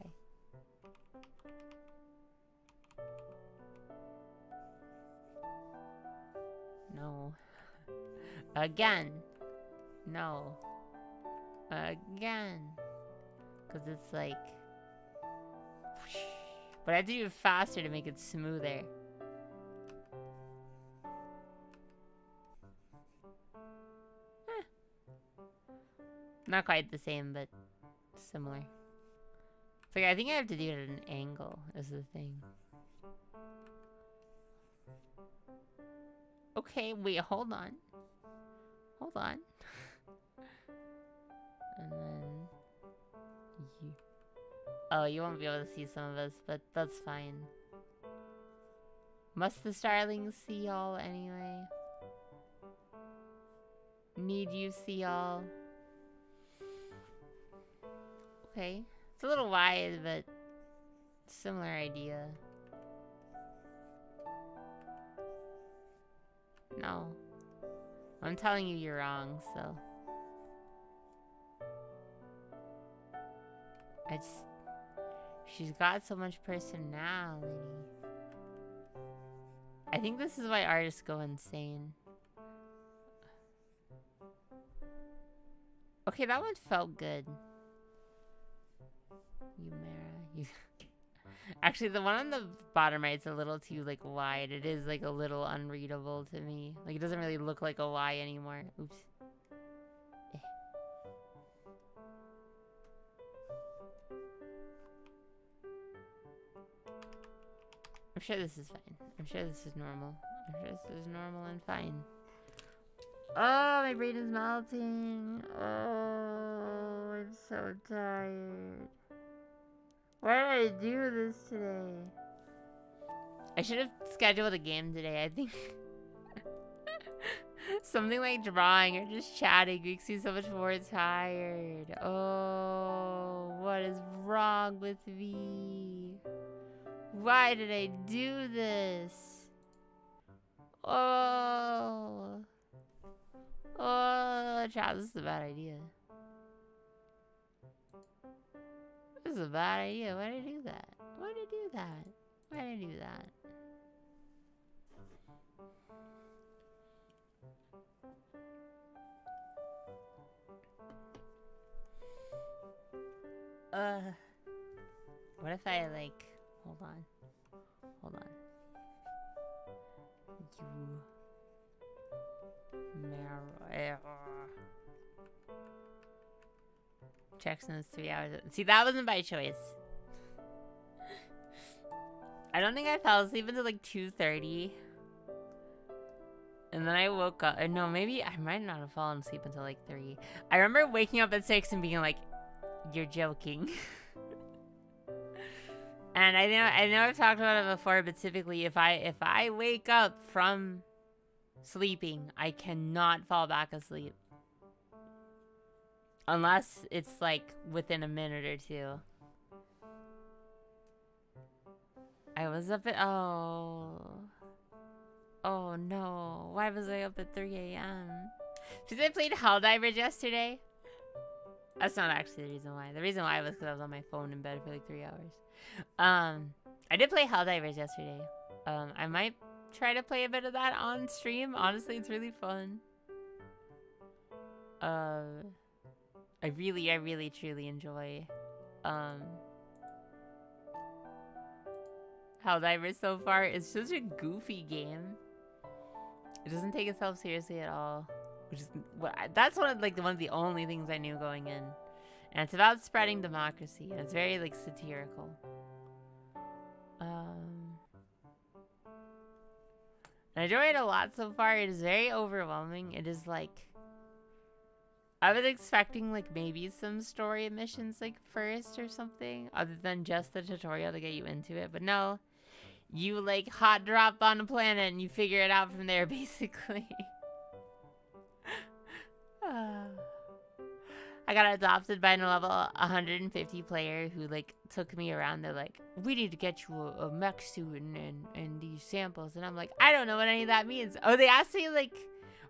Okay. No. Again. No. Again. Because it's like... But I have to do it faster to make it smoother. Not quite the same, but similar. It's like, I think I have to do it at an angle, is the thing. Okay, wait, hold on. Hold on. And then... you. Oh, you won't be able to see some of us, but that's fine. Must the starlings see y'all anyway? Need you see y'all? Okay. It's a little wide, but similar idea. No. I'm telling you you're wrong, so. She's got so much personality. I think this is why artists go insane. Okay, that one felt good. Yumera. Actually, the one on the bottom right's a little too, like, wide. It is, like, a little unreadable to me. Like, it doesn't really look like a Y anymore. Oops. Eh. I'm sure this is fine. I'm sure this is normal. I'm sure this is normal and fine. Oh, my brain is melting. Oh, I'm so tired. Why did I do this today? I should have scheduled a game today, I think. Something like drawing or just chatting makes me so much more tired. Oh, what is wrong with me? Why did I do this? Oh. Oh, chat, this is a bad idea. This is a bad idea. Why did I do that? Why did I do that? Why did I do that? What if I, like, hold on. Hold on. Yumera. Checks notes 3 hours. See, that wasn't by choice. I don't think I fell asleep until like 2:30. And then I woke up. No, maybe I might not have fallen asleep until like 3. I remember waking up at 6 and being like, "You're joking." And I know I've talked about it before, but typically if I wake up from sleeping, I cannot fall back asleep. Unless it's like within a minute or two. I was up at oh no. Why was I up at 3 a.m.? Because I played Helldivers yesterday. That's not actually the reason why. The reason why was because I was on my phone in bed for like 3 hours. I did play Helldivers yesterday. I might try to play a bit of that on stream. Honestly, it's really fun. I really truly enjoy Helldivers so far. It's such a goofy game. It doesn't take itself seriously at all, which is that's one of the only things I knew going in. And it's about spreading democracy, and it's very like satirical. I enjoy it a lot so far. It is very overwhelming. It is like I was expecting like maybe some story missions like first or something, other than just the tutorial to get you into it. But no, you like hot drop on a planet and you figure it out from there, basically. I got adopted by a level 150 player who like took me around. They're like, "We need to get you a mech suit and these samples," and I'm like, "I don't know what any of that means." Oh, they asked me like,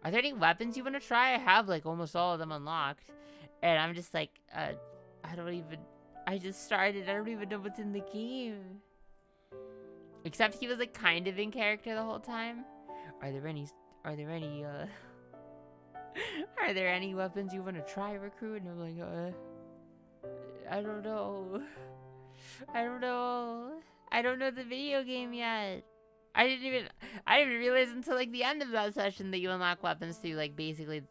"Are there any weapons you want to try?" I have like almost all of them unlocked, and I'm just like, I just started. I don't even know what's in the game. Except he was like kind of in character the whole time. Are there any are there any weapons you want to try, recruit? And I'm like, I don't know. I don't know the video game yet. I didn't even realize until like the end of that session that you unlock weapons through like basically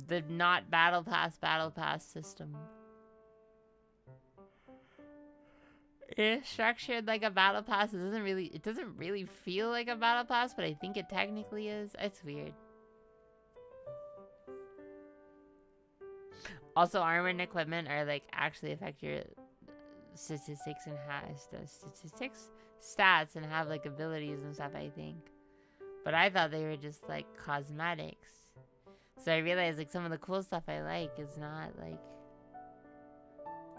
the not battle pass system. It's structured like a battle pass. It doesn't really feel like a battle pass, but I think it technically is. It's weird. Also, armor and equipment are like actually affect your statistics and stats and have like abilities and stuff, I think. But I thought they were just like cosmetics. So I realized like some of the cool stuff I like is not like,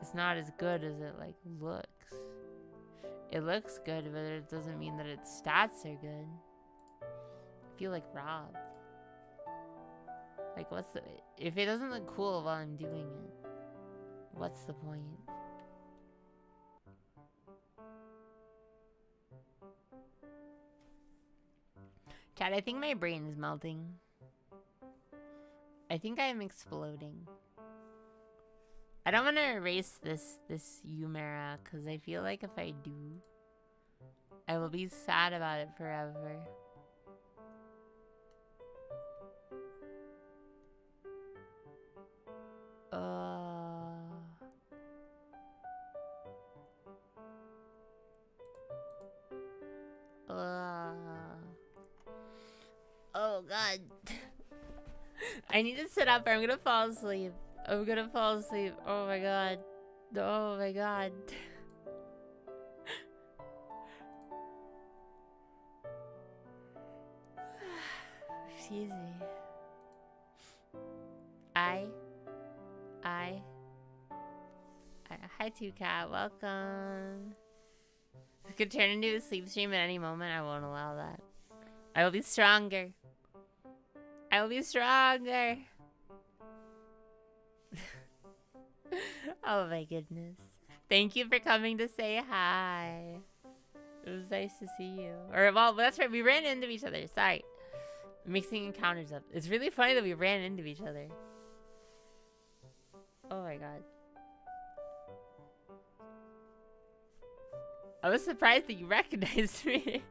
it's not as good as it like looks. It looks good, but it doesn't mean that its stats are good. I feel like robbed. Like if it doesn't look cool while I'm doing it, what's the point? Chad, I think my brain is melting. I think I am exploding. I don't want to erase this Yumera, because I feel like if I do, I will be sad about it forever. Oh god. I need to sit up or I'm gonna fall asleep. I'm gonna fall asleep. Oh my god. Oh my god. Excuse me. Hi, 2Cat. Welcome. This could turn into a sleep stream at any moment. I won't allow that. I will be stronger. I will be stronger. Oh my goodness. Thank you for coming to say hi. It was nice to see you. Or, well, that's right. We ran into each other. Sorry. Mixing encounters up. It's really funny that we ran into each other. Oh my god. I was surprised that you recognized me.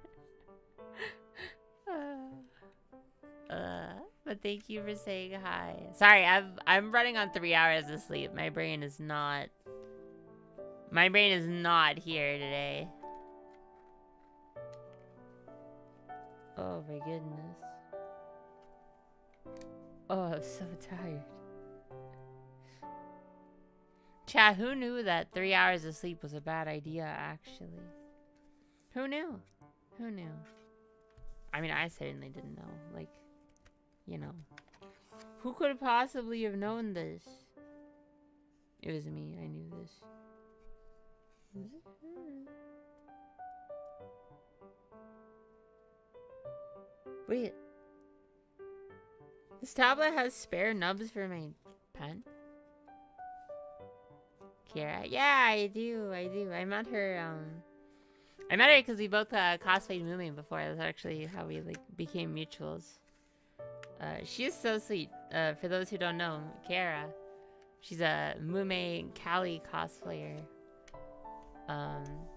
But thank you for saying hi. Sorry, I'm running on 3 hours of sleep. My brain is not here today. Oh my goodness. Oh, I'm so tired. Chat, who knew that 3 hours of sleep was a bad idea, actually? Who knew? Who knew? I mean, I certainly didn't know. Like, you know. Who could possibly have known this? It was me. I knew this. Was it her? Wait. This tablet has spare nubs for my pen? Kira? Yeah, I do. I met her, because we both cosplayed Mume before. That's actually how we, like, became mutuals. She is so sweet. For those who don't know, Kara. She's a Mume Kali cosplayer.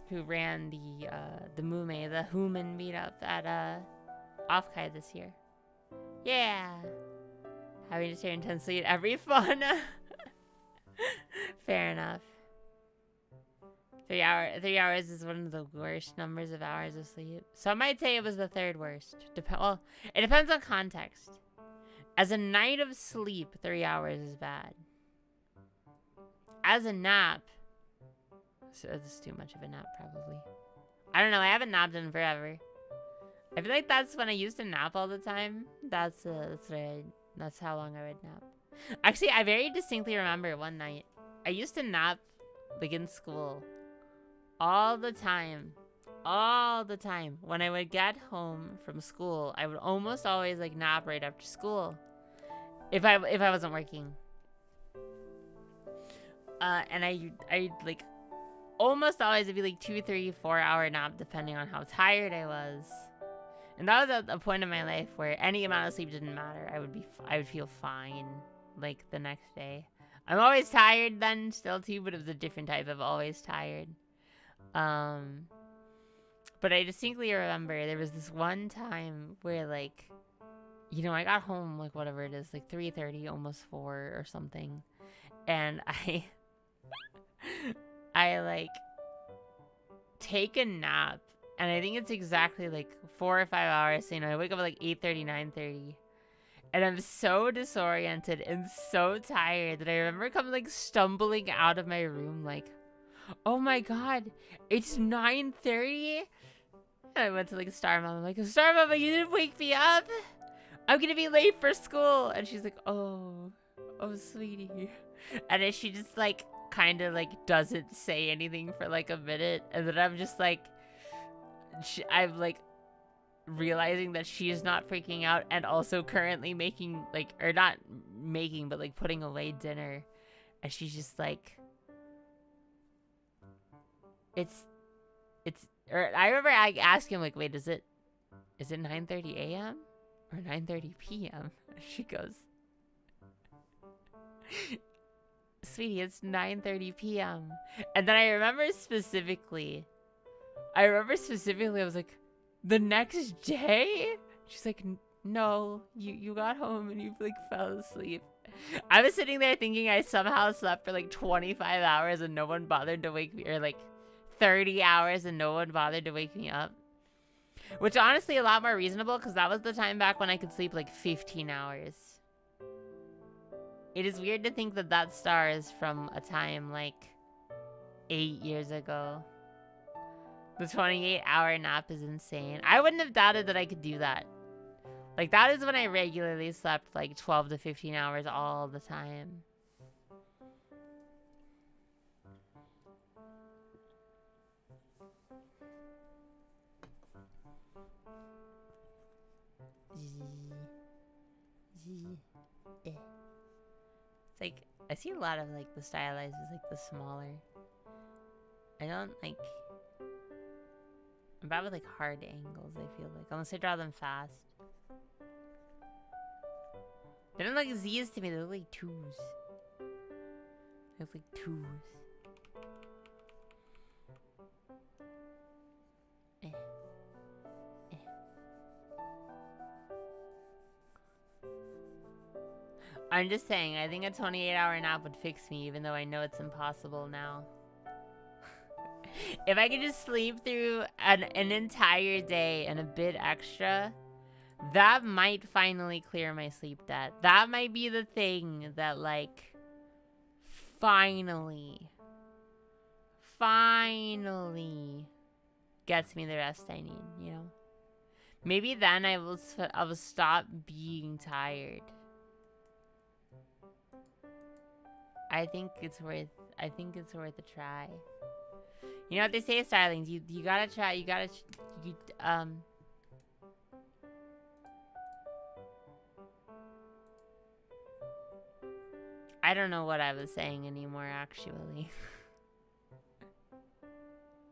Who ran the Mume, the human meetup at, Offkai this year. Yeah! Having to stare intensely at every fauna. Fair enough. 3 hours is one of the worst numbers of hours of sleep. Some might say it was the third worst. Well, it depends on context. As a night of sleep, 3 hours is bad. As a nap, so it's too much of a nap, probably. I don't know. I haven't napped in forever. I feel like that's when I used to nap all the time. That's how long I would nap. Actually, I very distinctly remember one night. I used to nap, like, in school. All the time. All the time. When I would get home from school, I would almost always, like, nap right after school. If I wasn't working. And I like, almost always it'd be, like, 2, 3, 4 hour nap, depending on how tired I was. And that was at a point in my life where any amount of sleep didn't matter. I would feel fine, like, the next day. I'm always tired then, still too, but it was a different type of always tired. But I distinctly remember there was this one time where, like, you know, I got home, like, whatever it is, like 3:30, almost 4 or something. And I like, take a nap. And I think it's exactly, like, 4 or 5 hours. So, you know, I wake up at, like, 8:30, 9:30. And I'm so disoriented and so tired that I remember coming, like, stumbling out of my room, like, oh my god, it's 9:30? And I went to, like, Star Mama. I'm like, Star Mama, you didn't wake me up? I'm gonna be late for school. And she's like, oh, sweetie. And then she just, like, kind of, like, doesn't say anything for, like, a minute. And then I'm just, like, I'm, like, realizing that she is not freaking out and also currently making, like, or not making, but, like, putting away dinner. And she's just like, or I remember I asked him, like, wait, is it 9:30 a.m. or 9:30 p.m.? She goes, sweetie, it's 9:30 p.m. And then I remember specifically, I was like, the next day? She's like, no, you got home and you like fell asleep. I was sitting there thinking I somehow slept for like 25 hours and no one bothered to wake me, or like 30 hours and no one bothered to wake me up. Which honestly a lot more reasonable, because that was the time back when I could sleep like 15 hours. It is weird to think that that star is from a time like 8 years ago. The 28-hour nap is insane. I wouldn't have doubted that I could do that. Like, that is when I regularly slept like 12 to 15 hours all the time. It's like, I see a lot of like the stylized is like the smaller. I don't like, I'm bad with like hard angles, I feel like, unless I draw them fast. They don't look like Z's to me, they look like 2s. They look like 2s. I'm just saying, I think a 28-hour nap would fix me, even though I know it's impossible now. If I could just sleep through an entire day and a bit extra, that might finally clear my sleep debt. That might be the thing that, like, finally gets me the rest I need, you know? Maybe then I will stop being tired. I think it's worth a try. You know what they say, stylings? You gotta try. I don't know what I was saying anymore, actually.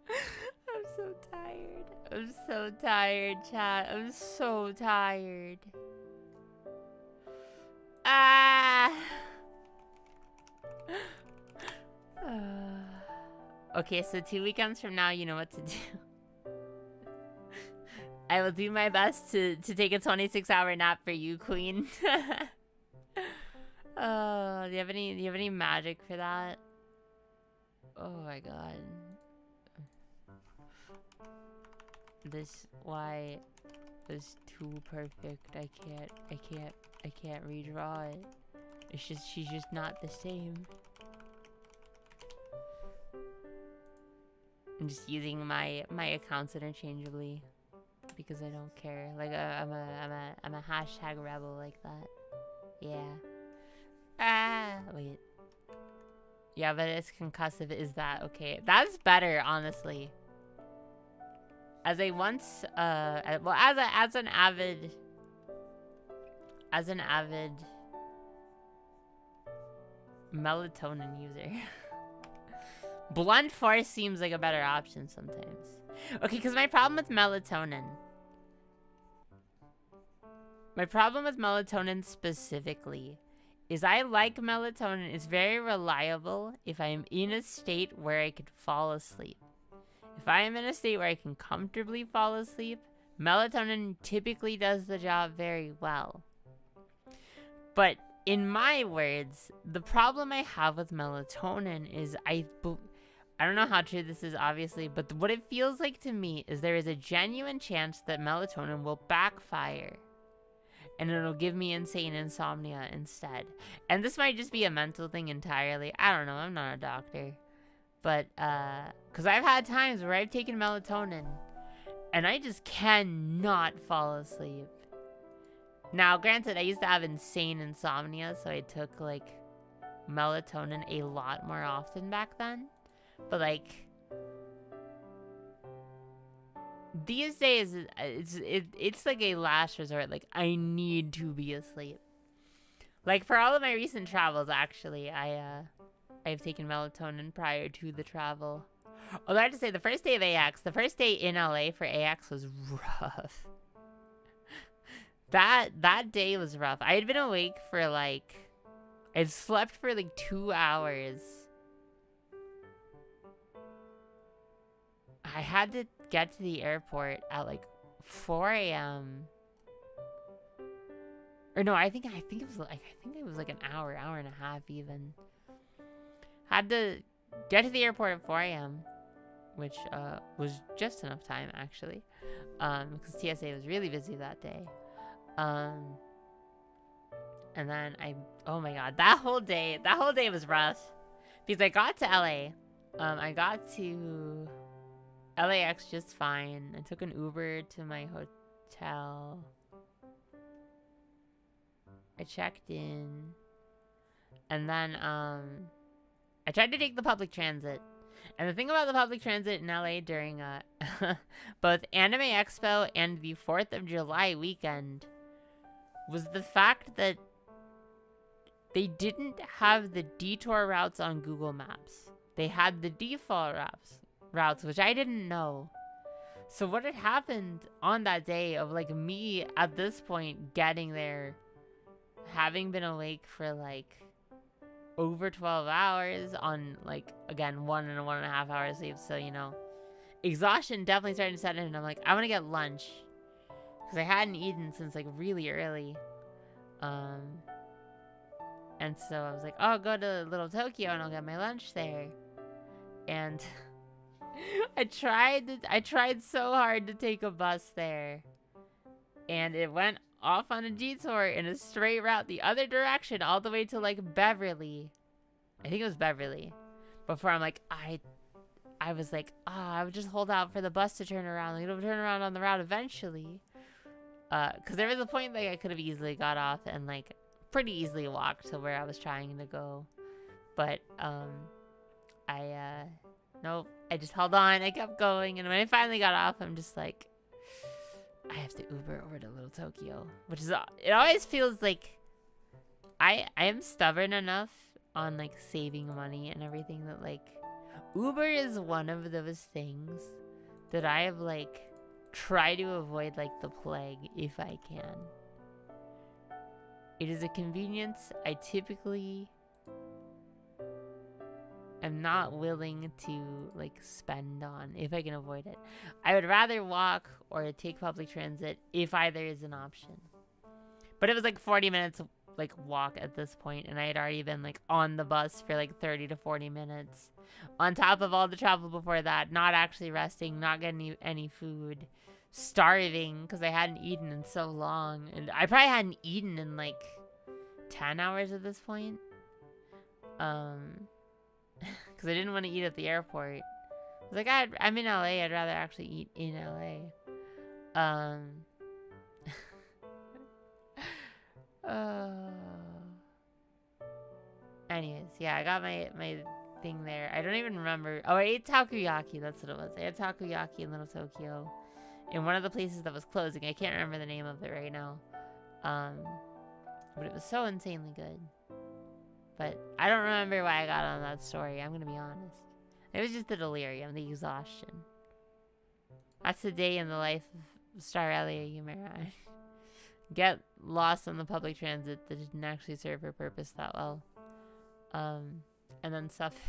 I'm so tired. I'm so tired, chat. I'm so tired. Ah. Okay, so 2 weekends from now, you know what to do. I will do my best to take a 26-hour nap for you, queen. Oh, do you have any magic for that? Oh my god. This is too perfect. I can't redraw it. It's just, she's just not the same. I'm just using my accounts interchangeably because I don't care. Like I'm a hashtag rebel like that. Yeah. Ah, wait. Yeah, but it's concussive. Is that okay? That's better, honestly. As a once well, as an avid melatonin user. Blunt force seems like a better option sometimes. Okay, because my problem with melatonin specifically is I like melatonin. It's very reliable if I'm in a state where I could fall asleep. If I am in a state where I can comfortably fall asleep, melatonin typically does the job very well. But in my words, the problem I have with melatonin is I don't know how true this is, obviously, but what it feels like to me is there is a genuine chance that melatonin will backfire and it'll give me insane insomnia instead. And this might just be a mental thing entirely. I don't know. I'm not a doctor. But, because I've had times where I've taken melatonin and I just cannot fall asleep. Now, granted, I used to have insane insomnia, so I took, like, melatonin a lot more often back then. But, like, these days, it's like a last resort. Like, I need to be asleep. Like, for all of my recent travels, actually, I've taken melatonin prior to the travel. Although I have to say, the first day in LA for AX was rough. That day was rough. I had been awake for, like, I slept for like 2 hours. I had to get to the airport at like 4 a.m. Or no, I think it was like an hour and a half even. Had to get to the airport at 4 a.m., which was just enough time actually, because TSA was really busy that day. And then oh my god, that whole day was rough because I got to LA. I got to LAX just fine. I took an Uber to my hotel. I checked in. And then I tried to take the public transit. And the thing about the public transit in LA during both Anime Expo and the 4th of July weekend was the fact that they didn't have the detour routes on Google Maps. They had the default routes, which I didn't know. So what had happened on that day of like me at this point getting there, having been awake for like over 12 hours on like, again, 1.5 hours sleep. So, you know, exhaustion definitely starting to set in. And I'm like, I want to get lunch because I hadn't eaten since like really early. And so I was like, oh, I'll go to Little Tokyo and I'll get my lunch there. And I tried so hard to take a bus there. And it went off on a detour in a straight route the other direction all the way to like Beverly. I think it was Beverly. Before I'm like, I was like, I would just hold out for the bus to turn around. Like, it'll turn around on the route eventually. Because there was a point like I could have easily got off and like pretty easily walked to where I was trying to go. But nope, I just held on. I kept going, and when I finally got off, I'm just like, I have to Uber over to Little Tokyo, which is, it always feels like I am stubborn enough on like saving money and everything that like Uber is one of those things that I have like tried to avoid like the plague if I can. It is a convenience I typically am not willing to like spend on if I can avoid it. I would rather walk or take public transit if either is an option. But it was like 40 minutes like walk at this point, and I had already been like on the bus for like 30 to 40 minutes. On top of all the travel before that, not actually resting, not getting any food, starving because I hadn't eaten in so long. And I probably hadn't eaten in like 10 hours at this point. Because I didn't want to eat at the airport. I was like, I'm in LA. I'd rather actually eat in LA. Anyways, yeah, I got my thing there. I don't even remember. Oh, I ate takoyaki. That's what it was. I had takoyaki in Little Tokyo, in one of the places that was closing. I can't remember the name of it right now. But it was so insanely good. But I don't remember why I got on that story. I'm gonna be honest. It was just the delirium, the exhaustion. That's the day in the life of Starelia Yumera. Get lost on the public transit that didn't actually serve her purpose that well. And then suffer.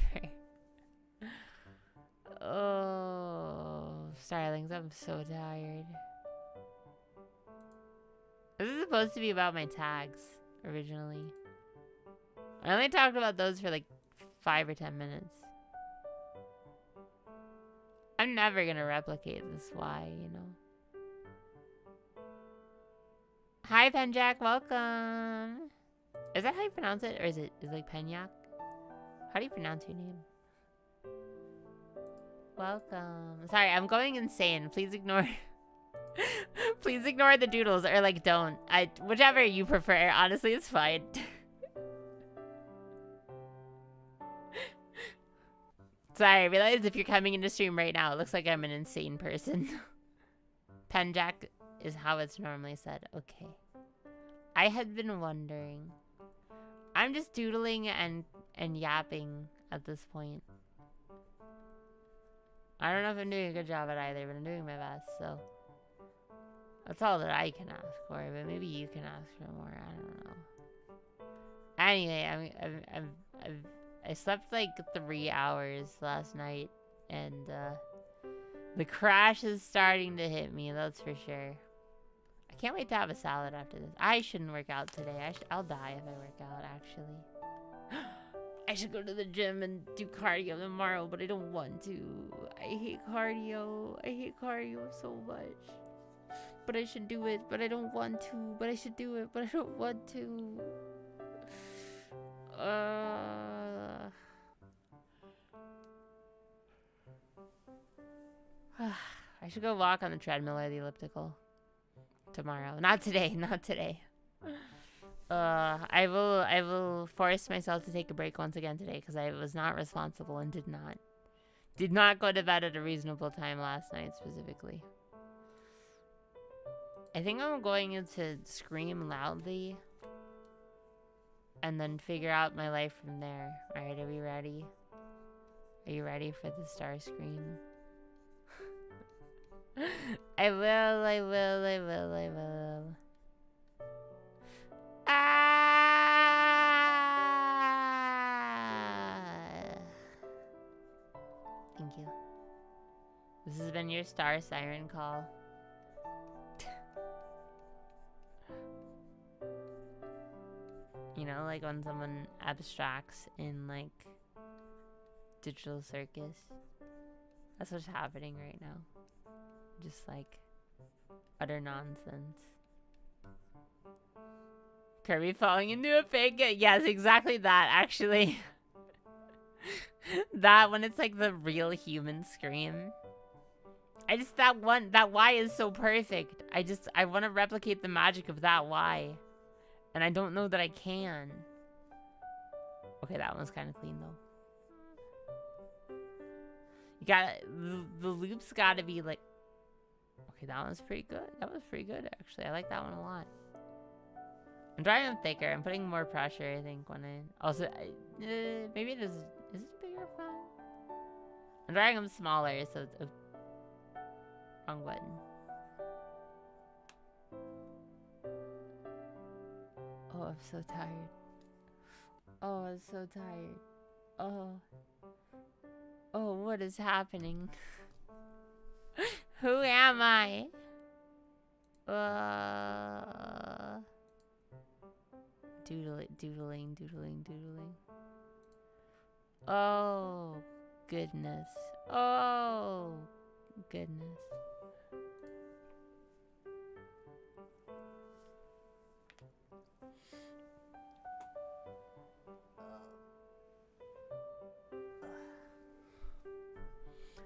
Oh, Starlings, I'm so tired. This is supposed to be about my tags, originally. I only talked about those for like 5 or 10 minutes. I'm never gonna replicate this Y, you know. Hi, Penjack, welcome. Is that how you pronounce it? Or is it like Penyak? How do you pronounce your name? Welcome. Sorry, I'm going insane. Please ignore. Please ignore the doodles, or like don't. Whichever you prefer. Honestly, it's fine. Sorry, I realize if you're coming into stream right now, it looks like I'm an insane person. Penjack is how it's normally said. Okay. I had been wondering. I'm just doodling and yapping at this point. I don't know if I'm doing a good job at either, but I'm doing my best, so. That's all that I can ask for, but maybe you can ask for more. I don't know. Anyway, I slept like 3 hours last night, and the crash is starting to hit me. That's for sure. I can't wait to have a salad after this. I shouldn't work out today. I'll die if I work out. Actually, I should go to the gym and do cardio tomorrow, but I don't want to. I hate cardio. I hate cardio so much. But I should do it, but I don't want to. But I should do it, but I don't want to. I should go walk on the treadmill or the elliptical tomorrow. Not today, not today. I will force myself to take a break once again today because I was not responsible and did not go to bed at a reasonable time last night specifically. I think I'm going to scream loudly and then figure out my life from there. Alright, are we ready? Are you ready for the star scream? I will. Thank you. This has been your star siren call. You know, like when someone abstracts in like digital circus. That's what's happening right now. Just like utter nonsense. Kirby falling into a pig. Yes, exactly that, actually. That when it's like the real human scream. That Y is so perfect. I want to replicate the magic of that Y. And I don't know that I can. Okay, that one's kind of clean though. You got the loops gotta be like. Okay, that one's pretty good. That was pretty good actually. I like that one a lot. I'm drawing them thicker. I'm putting more pressure, I think, when I also maybe it is it bigger font? I'm drawing them smaller, so it's wrong button. Oh, I'm so tired. Oh, I'm so tired. Oh, what is happening? Who am I? Doodling. Oh, goodness. Oh, goodness.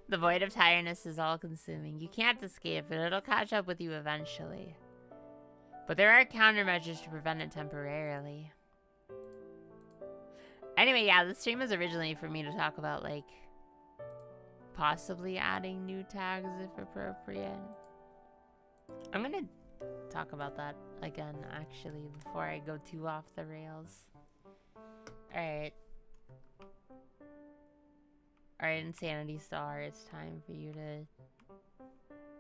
The void of tiredness is all-consuming. You can't escape it. It'll catch up with you eventually. But there are countermeasures to prevent it temporarily. Anyway, yeah, this stream was originally for me to talk about, like, possibly adding new tags if appropriate. I'm gonna talk about that again, actually, before I go too off the rails. Alright. Alright, Insanity Star, it's time for you to...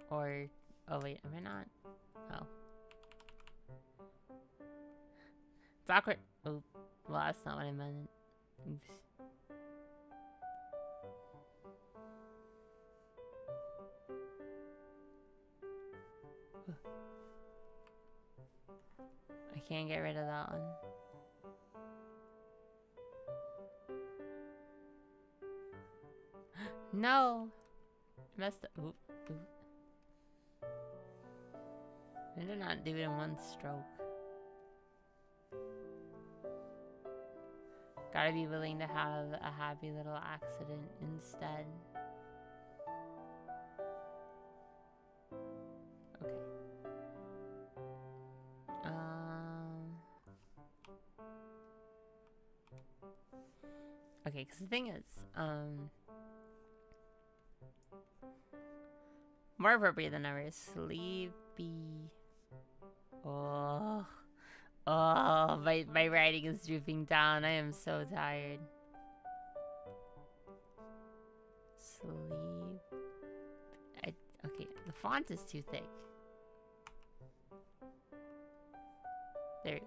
Or... Oh, wait, am I not? Oh. It's awkward. Oh, well, that's not what I meant. Oops. I can't get rid of that one. No! I messed up. Oop. I did not do it in one stroke. Gotta be willing to have a happy little accident instead. Okay. Okay, because the thing is, more appropriate than ever, sleepy. Oh, my writing is drooping down. I am so tired. Sleep. Okay, the font is too thick. There we go.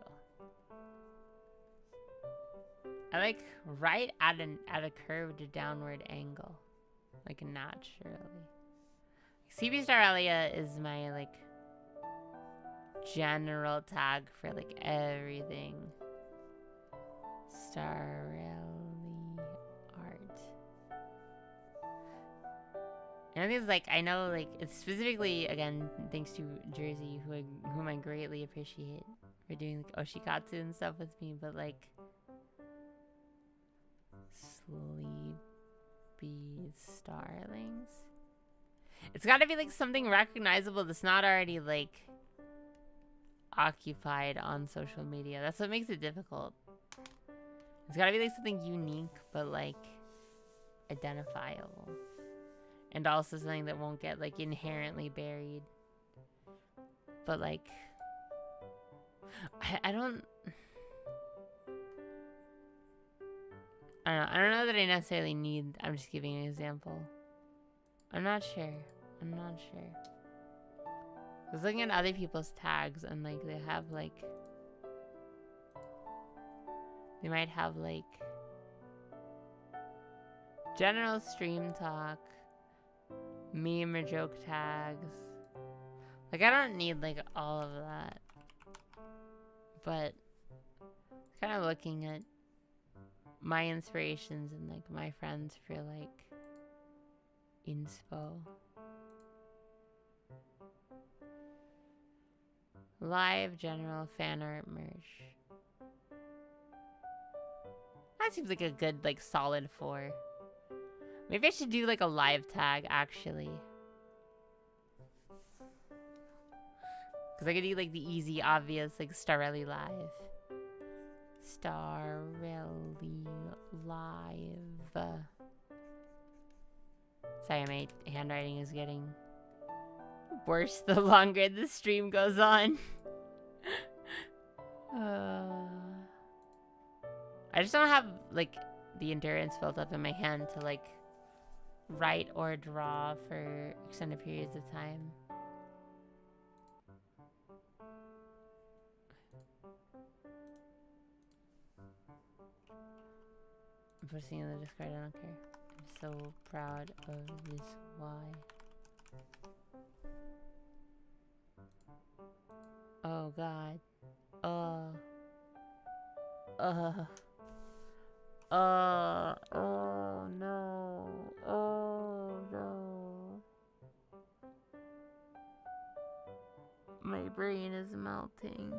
like right at a curved downward angle, like naturally. CB Starelia is my like general tag for like everything. Starelia art. And it's like, I know like it's specifically again thanks to Jersey, whom I greatly appreciate for doing like oshikatsu and stuff with me, but like sleepy starlings. It's gotta be like something recognizable that's not already like occupied on social media. That's what makes it difficult. It's gotta be like something unique but like identifiable. And also something that won't get like inherently buried. But like I don't know that I necessarily need. I'm just giving an example. I'm not sure. I was looking at other people's tags and like they have like, they might have like general stream talk, meme or joke tags. Like I don't need like all of that, but kind of looking at my inspirations and like my friends for like inspo. Live general fan art merch. That seems like a good like solid 4. Maybe I should do like a live tag actually. Cause I could do like the easy, obvious like Starelia live. Starelia live. Sorry, my handwriting is getting worse the longer the stream goes on. I just don't have like the endurance built up in my hand to like write or draw for extended periods of time. I'm posting in the Discord, I don't care. I'm so proud of this. Why? Oh god. Oh no. Oh no. My brain is melting.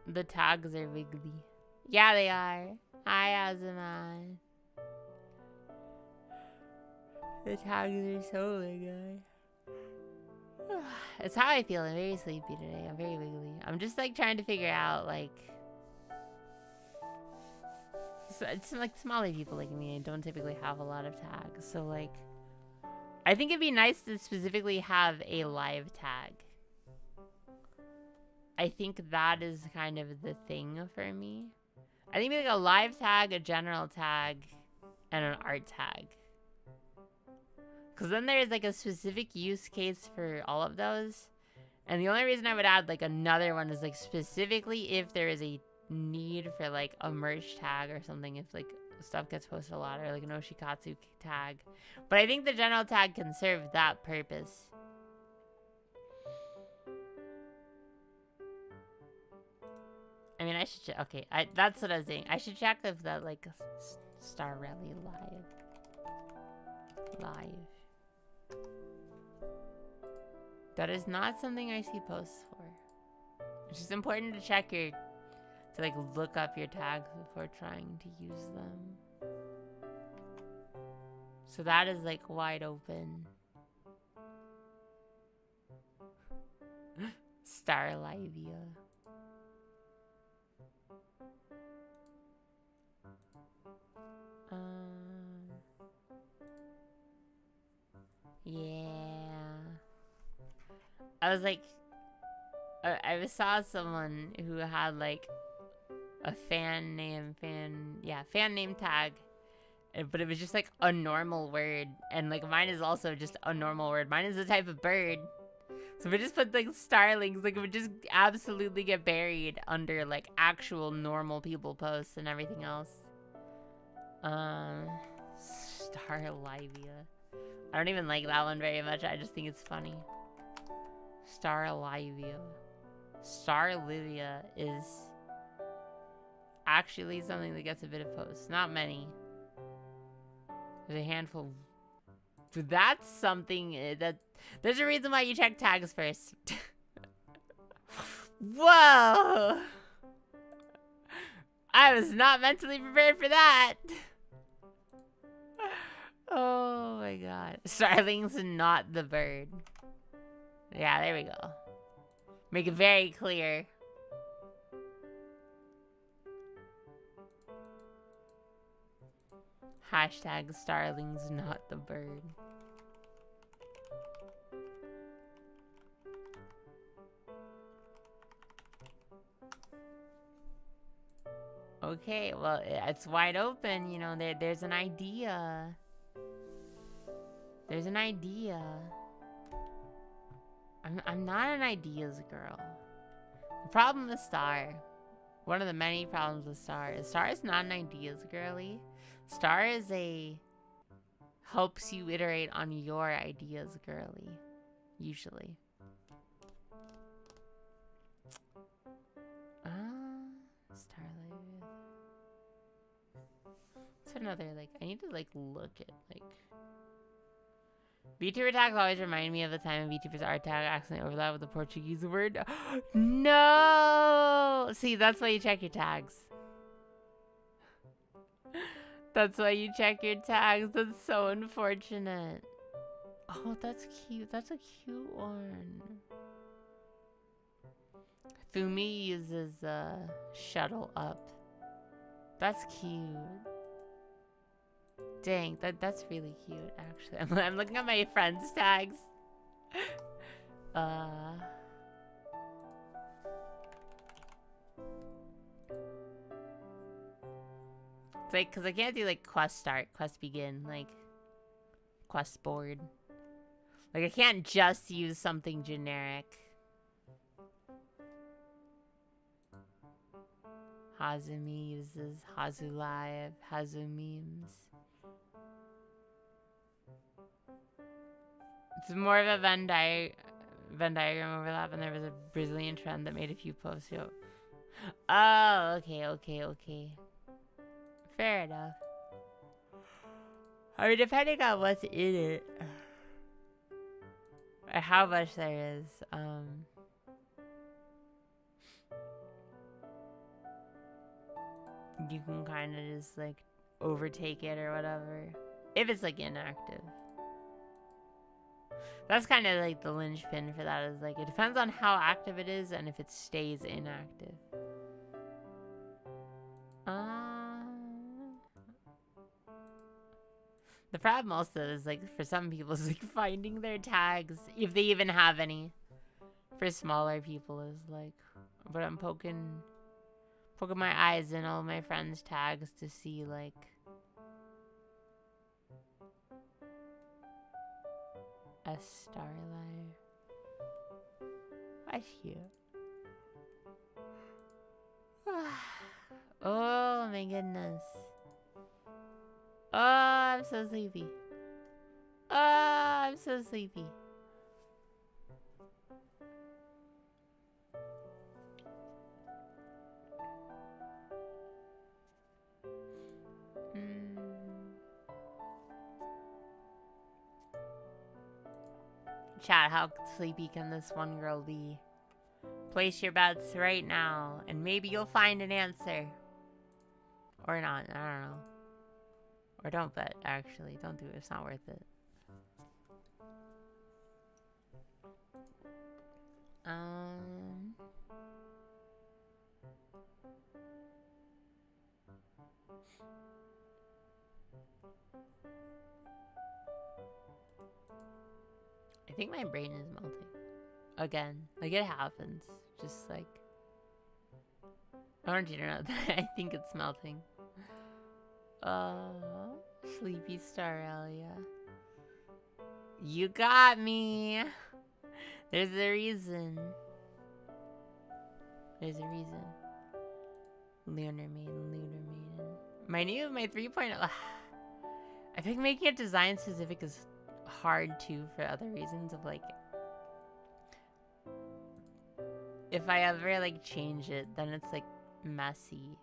The tags are wiggly. Yeah, they are. Hi, Azaman. The tags are so wiggly. It's how I feel. I'm very sleepy today. I'm very wiggly. I'm just like trying to figure out like, it's like smaller people like me. I don't typically have a lot of tags, so like, I think it'd be nice to specifically have a live tag. I think that is kind of the thing for me. I think maybe like a live tag, a general tag, and an art tag. Because then there's like a specific use case for all of those. And the only reason I would add like another one is like specifically if there is a need for like a merch tag or something, if like stuff gets posted a lot, or like an oshikatsu tag. But I think the general tag can serve that purpose. I mean, I should check. Okay, that's what I was saying. I should check if that like Starelia live. That is not something I see posts for. It's just important to check to like look up your tags before trying to use them. So that is like wide open. Starlivia. Yeah. I was like, I saw someone who had like a fan name tag, but it was just like a normal word, and like mine is also just a normal word. Mine is a type of bird, So if we just put like starlings, like it would just absolutely get buried under like actual normal people posts and everything else. Starelia. I don't even like that one very much. I just think it's funny. Starelia. Starelia is actually something that gets a bit of posts. Not many. There's a handful. That's something that... There's a reason why you check tags first. Whoa! I was not mentally prepared for that. Oh my god. Starling's not the bird. Yeah, there we go. Make it very clear. Hashtag starling's not the bird. Okay, well, it's wide open, you know, there's an idea. There's an idea. I'm not an ideas girl. The problem with Star, one of the many problems with Star is not an ideas girly. Star is a helps you iterate on your ideas girly, usually. Starlight. It's another, like, I need to, like, look at, like... VTuber tags always remind me of the time VTuber's art tag accidentally overlapped with the Portuguese word. No! See, that's why you check your tags. That's why you check your tags. That's so unfortunate. Oh, that's cute. That's a cute one. Fumi uses shuttle up. That's cute. Dang, that's really cute, actually. I'm looking at my friends' tags. It's like, because I can't do, like, quest start, quest begin, like, quest board. Like, I can't just use something generic. Hazumi uses Hazu Live, Hazu Memes. It's more of a Venn diagram overlap, and there was a Brazilian trend that made a few posts. Oh, okay. Fair enough. I mean, depending on what's in it, or how much there is, you can kind of just, like, overtake it or whatever. If it's, like, inactive. That's kind of, like, the linchpin for that is, like, it depends on how active it is and if it stays inactive. The problem also is, like, for some people, is, like, finding their tags, if they even have any. For smaller people is, like, but I'm poking my eyes in all my friends' tags to see, like, a starlight. That's cute. Oh my goodness. Oh, I'm so sleepy. Oh, I'm so sleepy. Chat, how sleepy can this one girl be? Place your bets right now, and maybe you'll find an answer. Or not, I don't know. Or don't bet, actually. Don't do it, it's not worth it. I think my brain is melting. Again. Like, it happens. Just, like... I want you to know that I think it's melting. Sleepy Starelia. You got me! There's a reason. There's a reason. Lunar Maiden. My 3.0. I think making it design specific is hard too for other reasons of like, if I ever like change it, then it's like messy.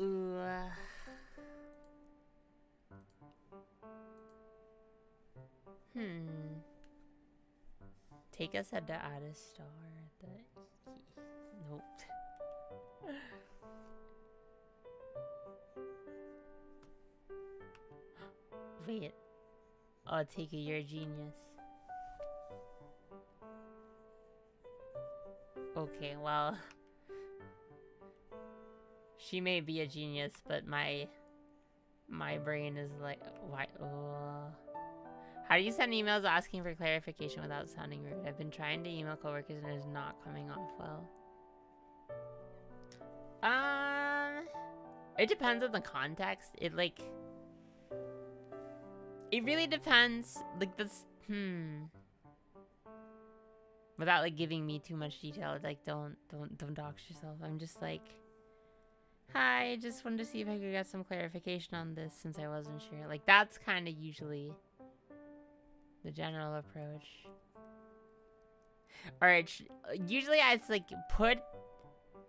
Ooh. Take us had to add a star at the... Nope. Wait. Oh, take it, you're a genius. Okay, well... She may be a genius, but my brain is like... Why? Oh... How do you send emails asking for clarification without sounding rude? I've been trying to email coworkers and it's not coming off well. It depends on the context. It really depends. Like this, Without like giving me too much detail, like don't dox yourself. I'm just like, hi, I just wanted to see if I could get some clarification on this since I wasn't sure. Like that's kind of usually the general approach. Or usually it's like put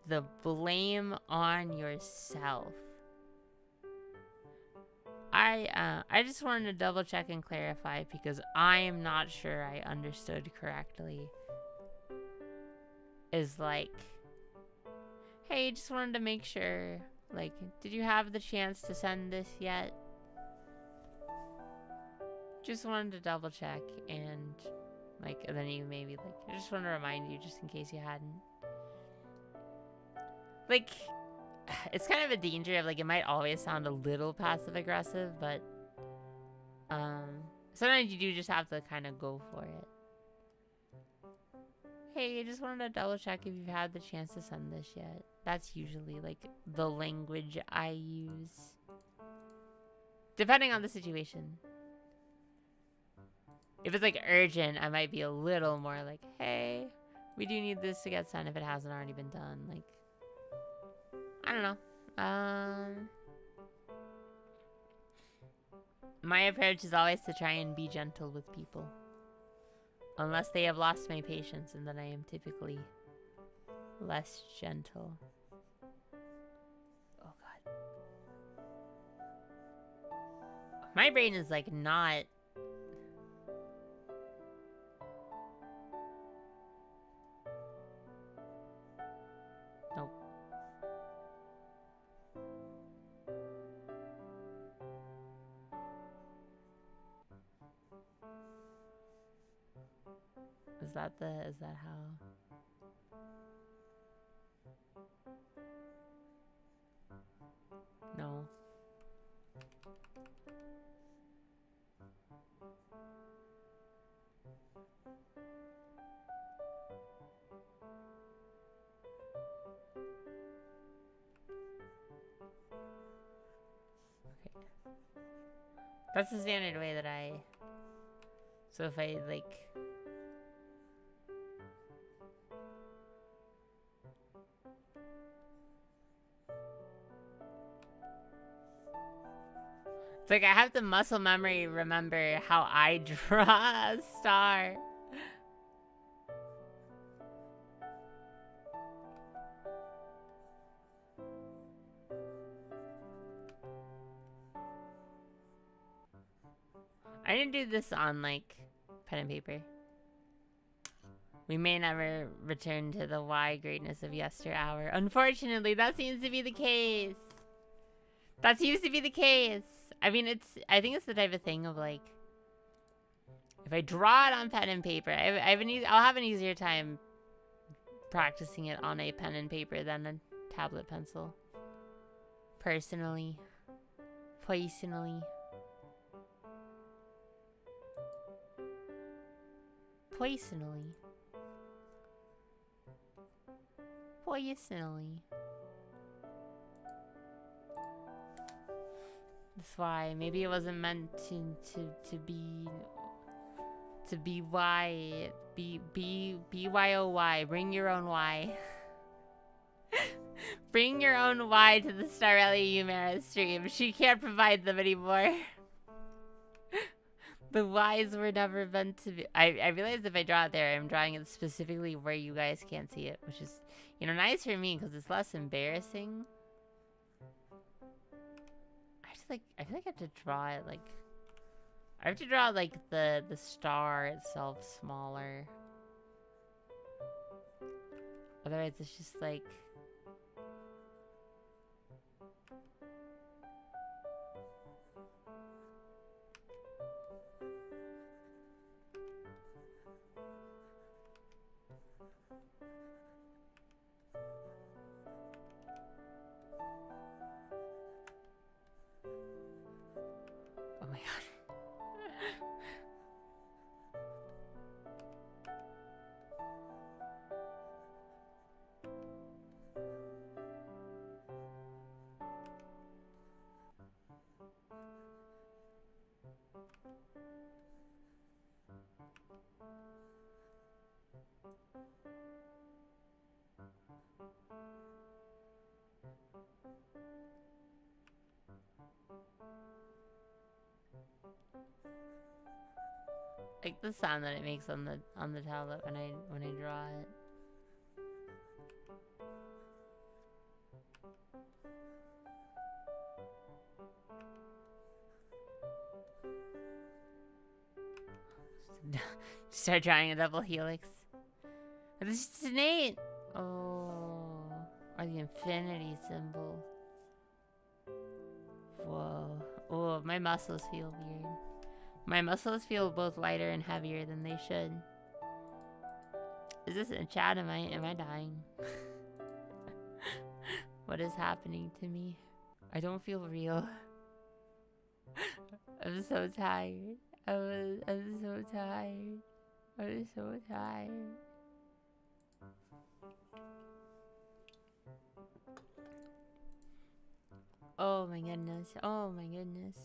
the blame on yourself. I just wanted to double check and clarify because I am not sure I understood correctly. Is like, hey, just wanted to make sure, like, did you have the chance to send this yet? Just wanted to double check and like, and then you maybe like, I just want to remind you just in case you hadn't. Like, it's kind of a danger of like, it might always sound a little passive aggressive, but sometimes you do just have to kind of go for it. Hey, I just wanted to double check if you've had the chance to send this yet. That's usually like the language I use. Depending on the situation. If it's like urgent, I might be a little more like, hey, we do need this to get sent if it hasn't already been done. Like, I don't know. My approach is always to try and be gentle with people. Unless they have lost my patience, and then I am typically less gentle. Oh god. My brain is like not... Nope. Is that how? No. Okay. That's the standard way that I... So if I, like... It's like I have to muscle memory remember how I draw a star. I didn't do this on like pen and paper. We may never return to the why greatness of yesterhour. Unfortunately, that seems to be the case. That seems to be the case. I mean, I think it's the type of thing of like, if I draw it on pen and paper, I'll have an easier time practicing it on a pen and paper than a tablet pencil. Personally. Personally. That's why. Maybe it wasn't meant to be Y. BYOY. Bring your own Y. Bring your own Y to the Starelia Yumera stream. She can't provide them anymore. The Y's were never meant to be. I realized if I draw it there, I'm drawing it specifically where you guys can't see it, which is, you know, nice for me because it's less embarrassing. I feel like I have to draw it like, I have to draw like the star itself smaller. Otherwise it's just like, oh my god. Like the sound that it makes on the tablet when I draw it. Start drawing a double helix. This is an 8. Oh, or the infinity symbol. Whoa. Oh, my muscles feel weird. My muscles feel both lighter and heavier than they should. Is this in chat? Am I dying? What is happening to me? I don't feel real. I'm so tired. I'm so tired. I'm so tired. Oh my goodness. Oh my goodness.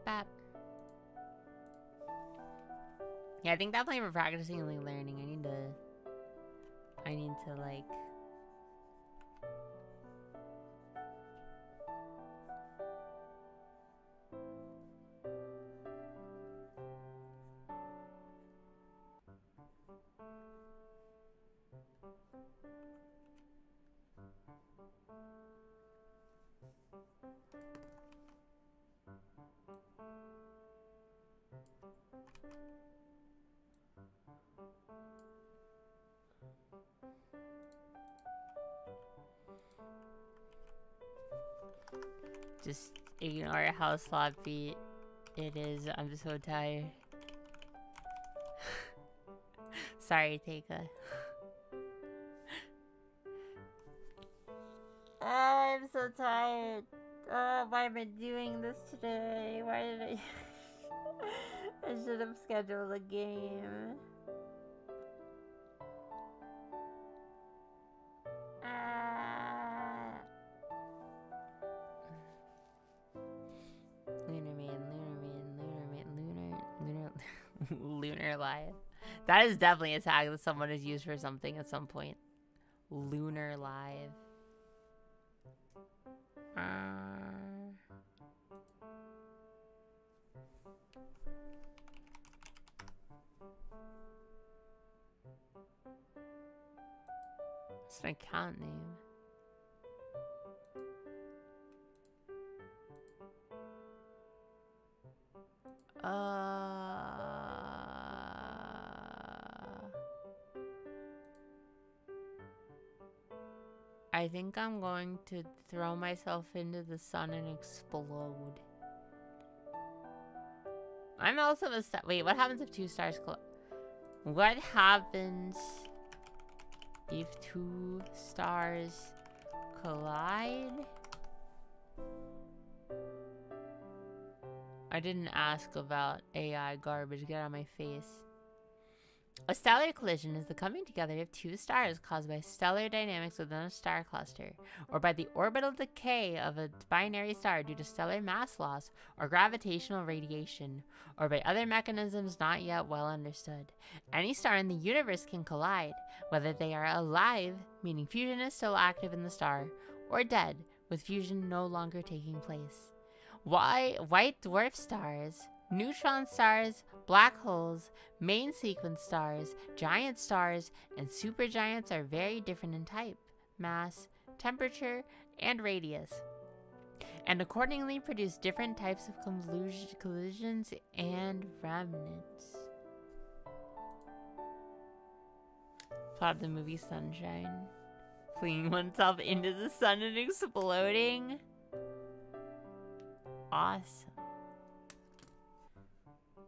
Bap. Yeah, I think definitely for practicing and like learning, I need to like just ignore how sloppy it is. I'm so tired. Sorry, Teika. Oh, I'm so tired. Oh, why am I doing this today? Why did I... I should have scheduled a game. Lunar Live. That is definitely a tag that someone has used for something at some point. Lunar Live. It's an account name. I think I'm going to throw myself into the sun and explode. I'm also a star. Wait, what happens if 2 stars collide? What happens if two stars collide. I didn't ask about AI garbage. Get out of my face. A stellar collision is the coming together of two stars caused by stellar dynamics within a star cluster, or by the orbital decay of a binary star due to stellar mass loss or gravitational radiation, or by other mechanisms not yet well understood. Any star in the universe can collide, whether they are alive, meaning fusion is still active in the star, or dead, with fusion no longer taking place. White dwarf stars, neutron stars, black holes, main sequence stars, giant stars, and supergiants are very different in type, mass, temperature, and radius, and accordingly produce different types of collisions and remnants. Plot of the movie Sunshine. Flinging oneself into the sun and exploding. Awesome.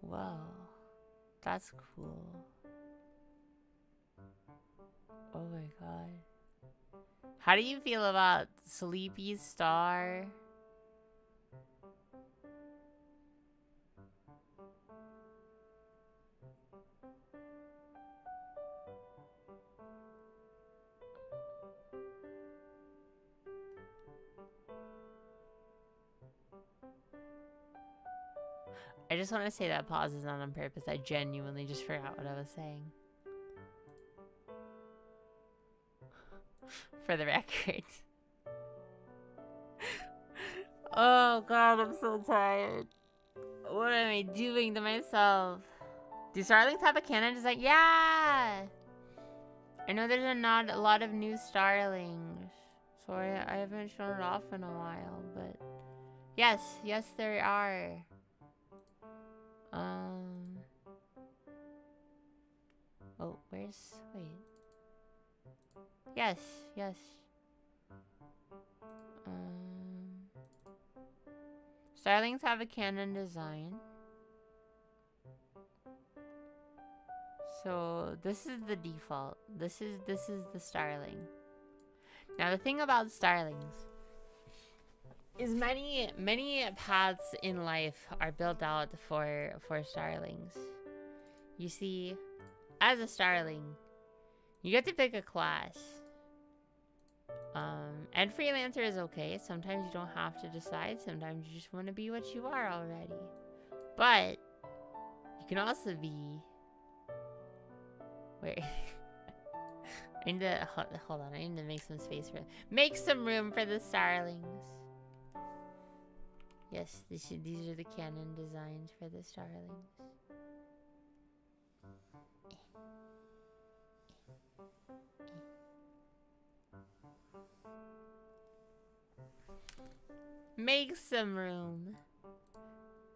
Whoa. That's cool. Oh my god. How do you feel about Sleepy Star? I just want to say that pause is not on purpose. I genuinely just forgot what I was saying. For the record. Oh god, I'm so tired. What am I doing to myself? Do starlings have a cannon design? Yeah! I know there's not a lot of new starlings. So I haven't shown it off in a while, but... Yes, there are. Oh, where's... Wait. Yes. Starlings have a cannon design. So, this is the default. This is the starling. Now, the thing about starlings is many paths in life are built out for starlings. You see, as a starling, you get to pick a class. And freelancer is okay. Sometimes you don't have to decide. Sometimes you just want to be what you are already. But you can also be... Wait. I need to... Hold on. I need to make some space for... Make some room for the starlings. Yes, these are the canon designs for the starlings. Make some room.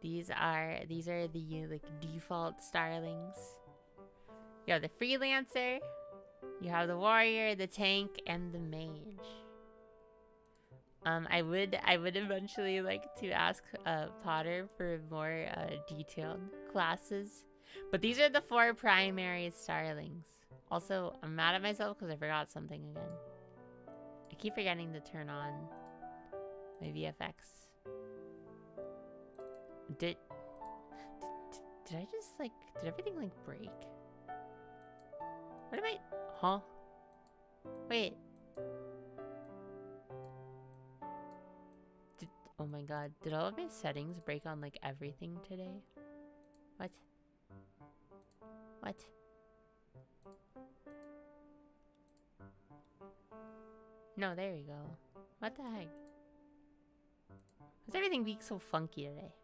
These are the like default starlings. You have the freelancer, you have the warrior, the tank, and the mage. I would eventually like to ask Potter for more detailed classes, but these are the 4 primary starlings. Also, I'm mad at myself because I forgot something again. I keep forgetting to turn on my VFX. Did I just like, did everything like break? What am I, huh? Wait. Oh my god, did all of my settings break on like everything today? What? No, there we go. What the heck? Why's everything being so funky today?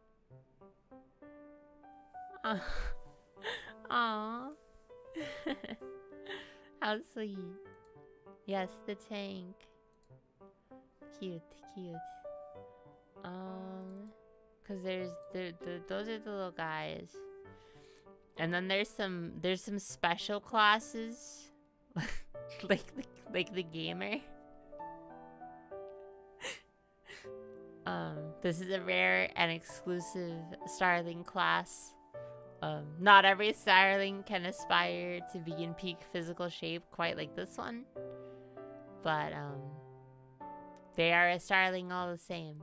Aww. How sweet. Yes, the tank. Cute. Cause those are the little guys. And then there's some special classes. like the gamer. This is a rare and exclusive starling class. Not every starling can aspire to be in peak physical shape quite like this one. But, they are a starling all the same.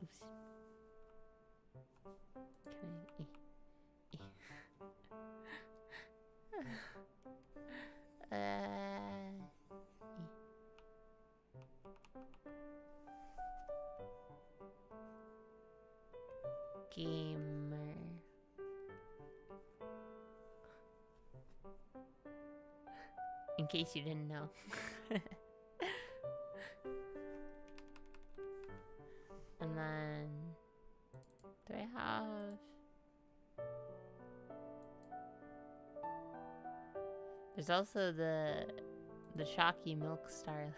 Oops. Can I... Gamer. In case you didn't know. And then do I have there's also the chalky milk starling.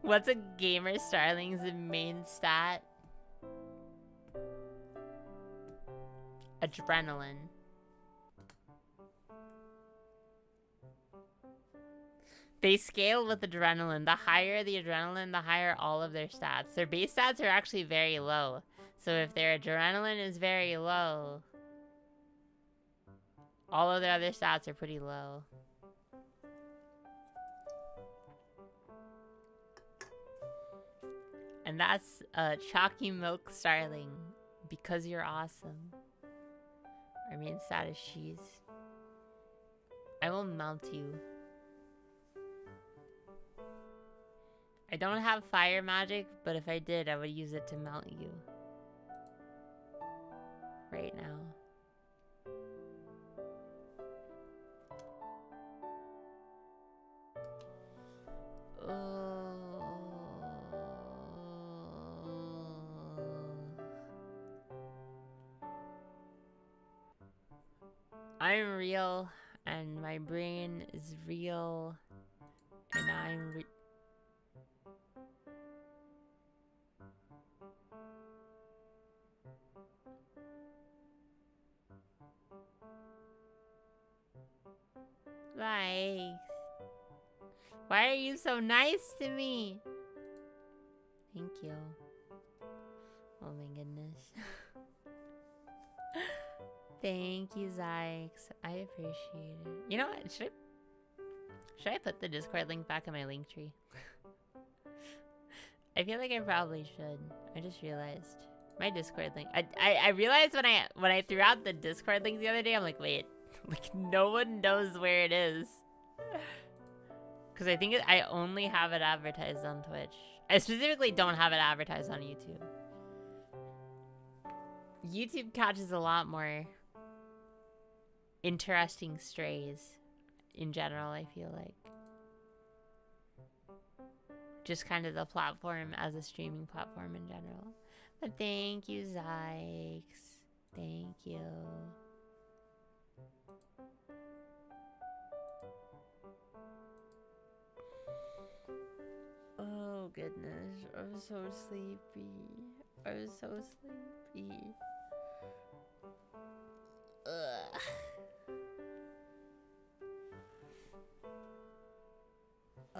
What's a gamer starling's main stat? Adrenaline. They scale with adrenaline. The higher the adrenaline, the higher all of their stats. Their base stats are actually very low. So if their adrenaline is very low, all of their other stats are pretty low. And that's chalky milk starling. Because you're awesome. Our main stat is cheese. I will mount you. I don't have fire magic, but if I did, I would use it to mount you. Right now. I'm real, and my brain is real, and I'm Thanks. Why are you so nice to me? Thank you. Oh my goodness. Thank you, Zykes. I appreciate it. You know what? Should I put the Discord link back in my link tree? I feel like I probably should. I just realized my Discord link. I realized when I threw out the Discord link the other day, I'm like, wait, like no one knows where it is. Because I think I only have it advertised on Twitch. I specifically don't have it advertised on YouTube. YouTube catches a lot more interesting strays in general, I feel like. Just kind of the platform as a streaming platform in general. But thank you, Zykes. Thank you. Oh goodness, I'm so sleepy. I'm so sleepy. Ugh.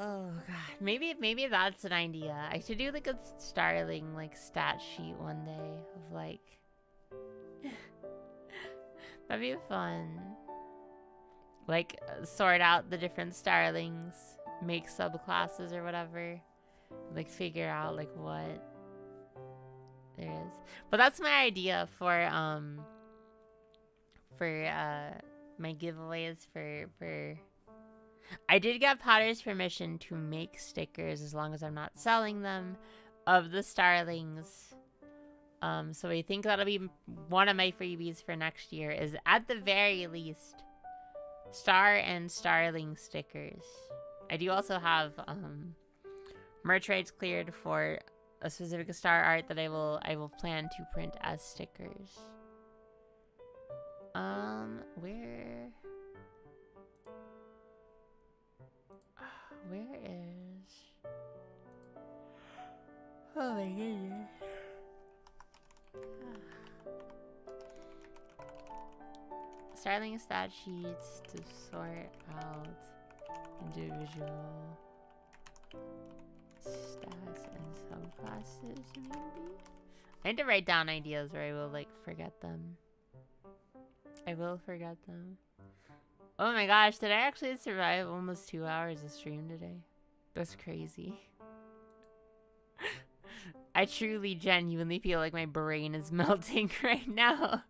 Oh god, maybe that's an idea. I should do like a starling like stat sheet one day of like that'd be fun. Like sort out the different starlings, make subclasses or whatever. Like figure out like what there is. But that's my idea for my giveaways for I did get Potter's permission to make stickers as long as I'm not selling them of the starlings. So I think that'll be one of my freebies for next year is at the very least star and starling stickers. I do also have merch rights cleared for a specific star art that I will plan to print as stickers. Where is... Oh my goodness. Starling stat sheets to sort out individual stats. classes, maybe? I need to write down ideas or I will, like, forget them. I will forget them. Oh my gosh, did I actually survive almost 2 hours of stream today? That's crazy. I truly, genuinely feel like my brain is melting right now.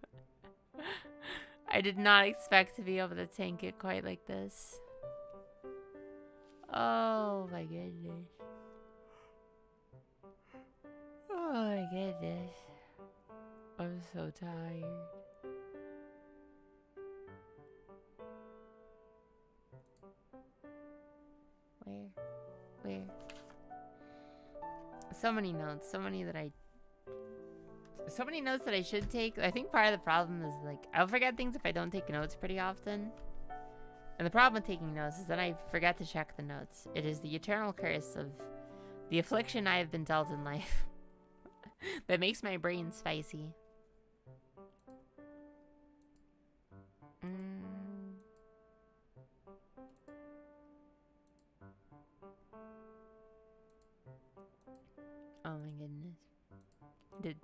I did not expect to be able to tank it quite like this. Oh my goodness. Oh my goodness. I'm so tired. Where? So many notes. So many notes that I should take. I think part of the problem is, like, I'll forget things if I don't take notes pretty often. And the problem with taking notes is that I forget to check the notes. It is the eternal curse of the affliction I have been dealt in life that makes my brain spicy. Oh my goodness. Did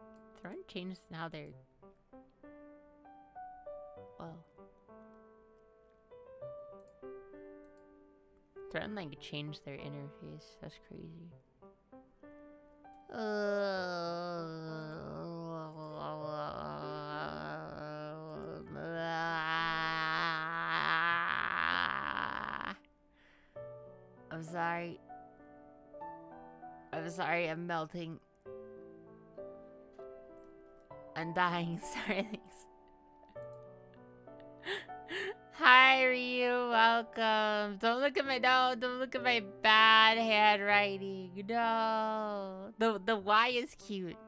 Throne change how they're... Whoa. Throne, like, changed their interface. That's crazy. I'm sorry. I'm sorry, I'm melting. I'm dying, sorry. Hi, Ryu, welcome. Don't look at my don't look at my bad handwriting. No. The Y is cute.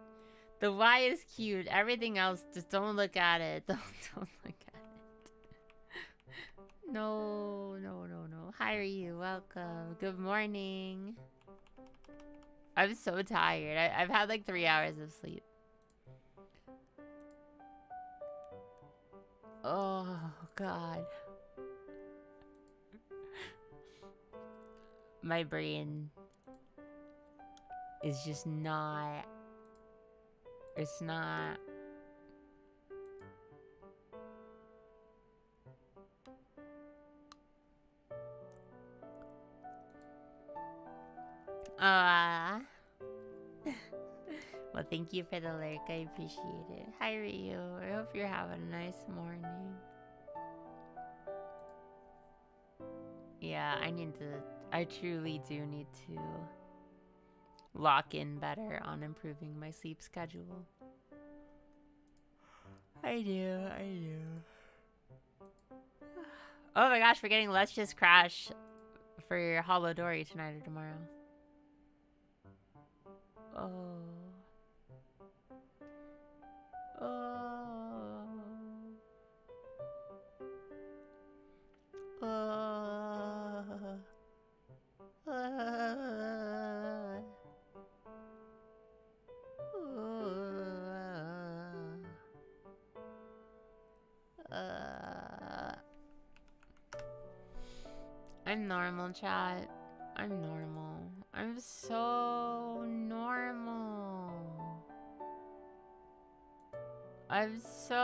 The Y is cute. Everything else, just don't look at it. Don't look at it. No. Hi, Ryu, welcome. Good morning. I'm so tired. I've had like 3 hours of sleep. Oh, God. My brain is just not... It's not... Well, thank you for the lurk. I appreciate it. Hi, Ryu. I hope you're having a nice morning. Yeah, I truly do need to lock in better on improving my sleep schedule. I do. Oh my gosh, we're getting Let's Just Crash for Hollow Dory tonight or tomorrow. Oh. I'm normal, chat. I'm normal. I'm so normal. I'm so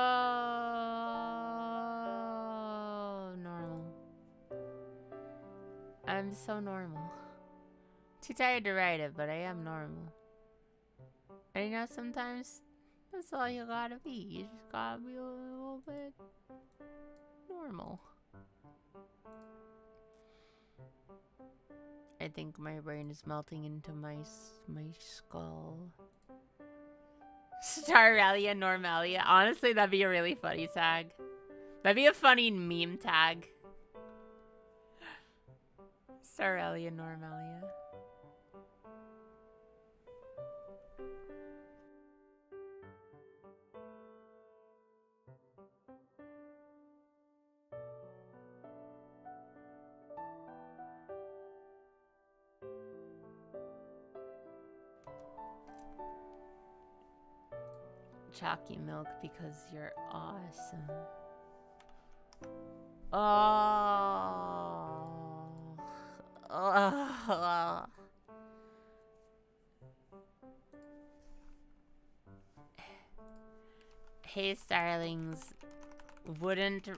normal. I'm so normal. Too tired to write it, but I am normal. And you know, sometimes that's all you gotta be. You just gotta be a little bit normal. I think my brain is melting into my skull. Starelia Normalia. Honestly, that'd be a really funny tag. That'd be a funny meme tag. Starelia Normalia. Chalky milk because you're awesome. Oh. Hey, Starlings. Wouldn't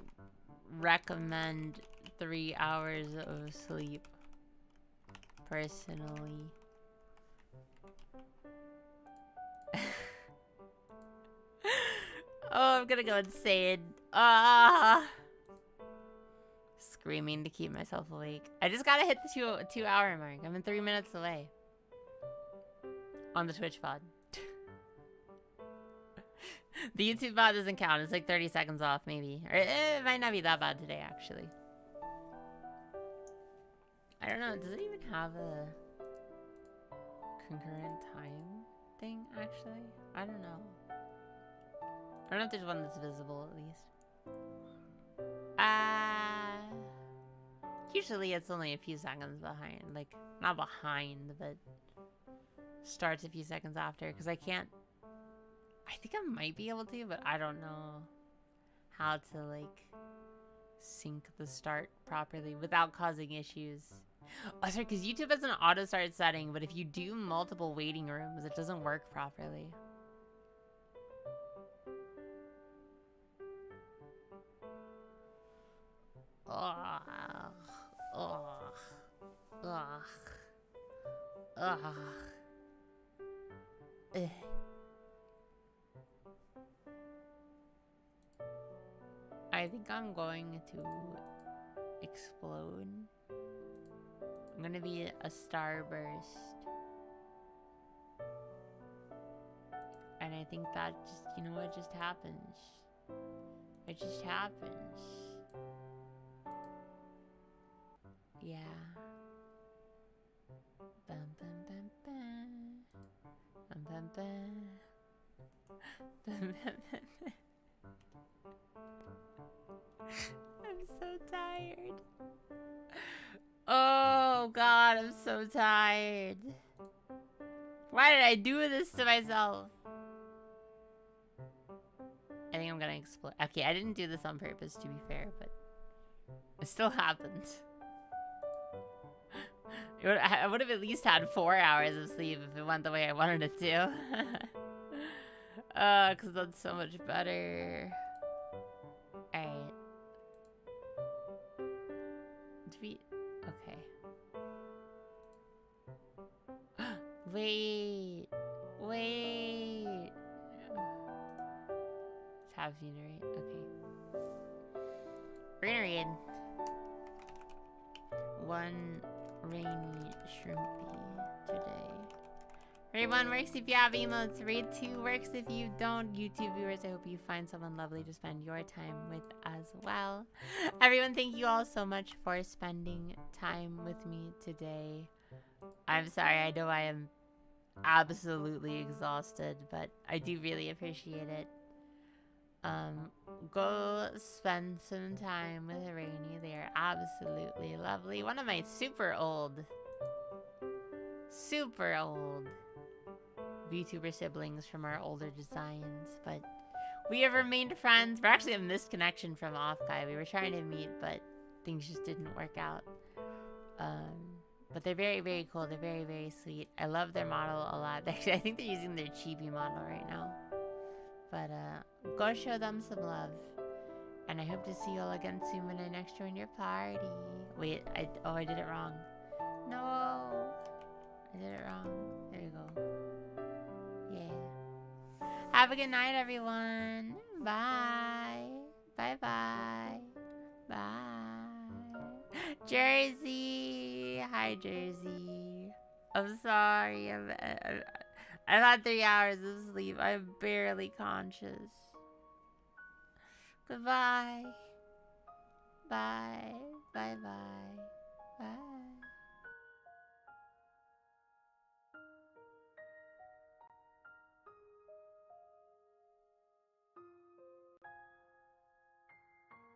recommend 3 hours of sleep. Personally. Oh, I'm gonna go insane. Ah! Screaming to keep myself awake. I just gotta hit the 2 hour mark. I'm in 3 minutes away. On the Twitch pod. The YouTube pod doesn't count. It's like 30 seconds off, maybe. Or it might not be that bad today, actually. I don't know. Does it even have a concurrent time thing, actually? I don't know. I don't know if there's one that's visible, at least. Usually it's only a few seconds behind. Like, not behind, but starts a few seconds after. Because I can't... I think I might be able to, but I don't know how to, like, sync the start properly without causing issues. Oh, sorry, because YouTube has an auto start setting, but if you do multiple waiting rooms, it doesn't work properly. Ugh. Ugh. Ugh. Ugh. Ugh. I think I'm going to explode. I'm gonna be a starburst. And I think that just, you know what just happens? It just happens. Yeah. Bum bum bum bum. Bum bum bum. Bum bum bum bum. I'm so tired. Oh god, I'm so tired. Why did I do this to myself? I think I'm gonna explode. Okay, I didn't do this on purpose, to be fair, but it still happened. I would have at least had 4 hours of sleep if it went the way I wanted it to. Because that's so much better. Alright. Okay. Wait. Wait. Tab generate. Okay. We're gonna read one rainy shrimpy today. Read 1 works if you have emotes. Read 2 works if you don't. YouTube viewers, I hope you find someone lovely to spend your time with as well. Everyone, thank you all so much for spending time with me today. I'm sorry, I know I am absolutely exhausted, but I do really appreciate it. Go spend some time with Rainy. They are absolutely lovely. One of my super old VTuber siblings from our older designs, but we have remained friends. We're actually a missed connection from Offkai. We were trying to meet, but things just didn't work out. But they're very, very cool. They're very, very sweet. I love their model a lot. Actually, I think they're using their chibi model right now. But go show them some love. And I hope to see you all again soon when I next join your party. Wait, I did it wrong. No, I did it wrong. There you go. Yeah. Have a good night, everyone. Bye. Bye-bye. Bye. Jersey. Hi, Jersey. I'm sorry. I've had 3 hours of sleep. I'm barely conscious. Goodbye. Bye. Bye-bye. Bye.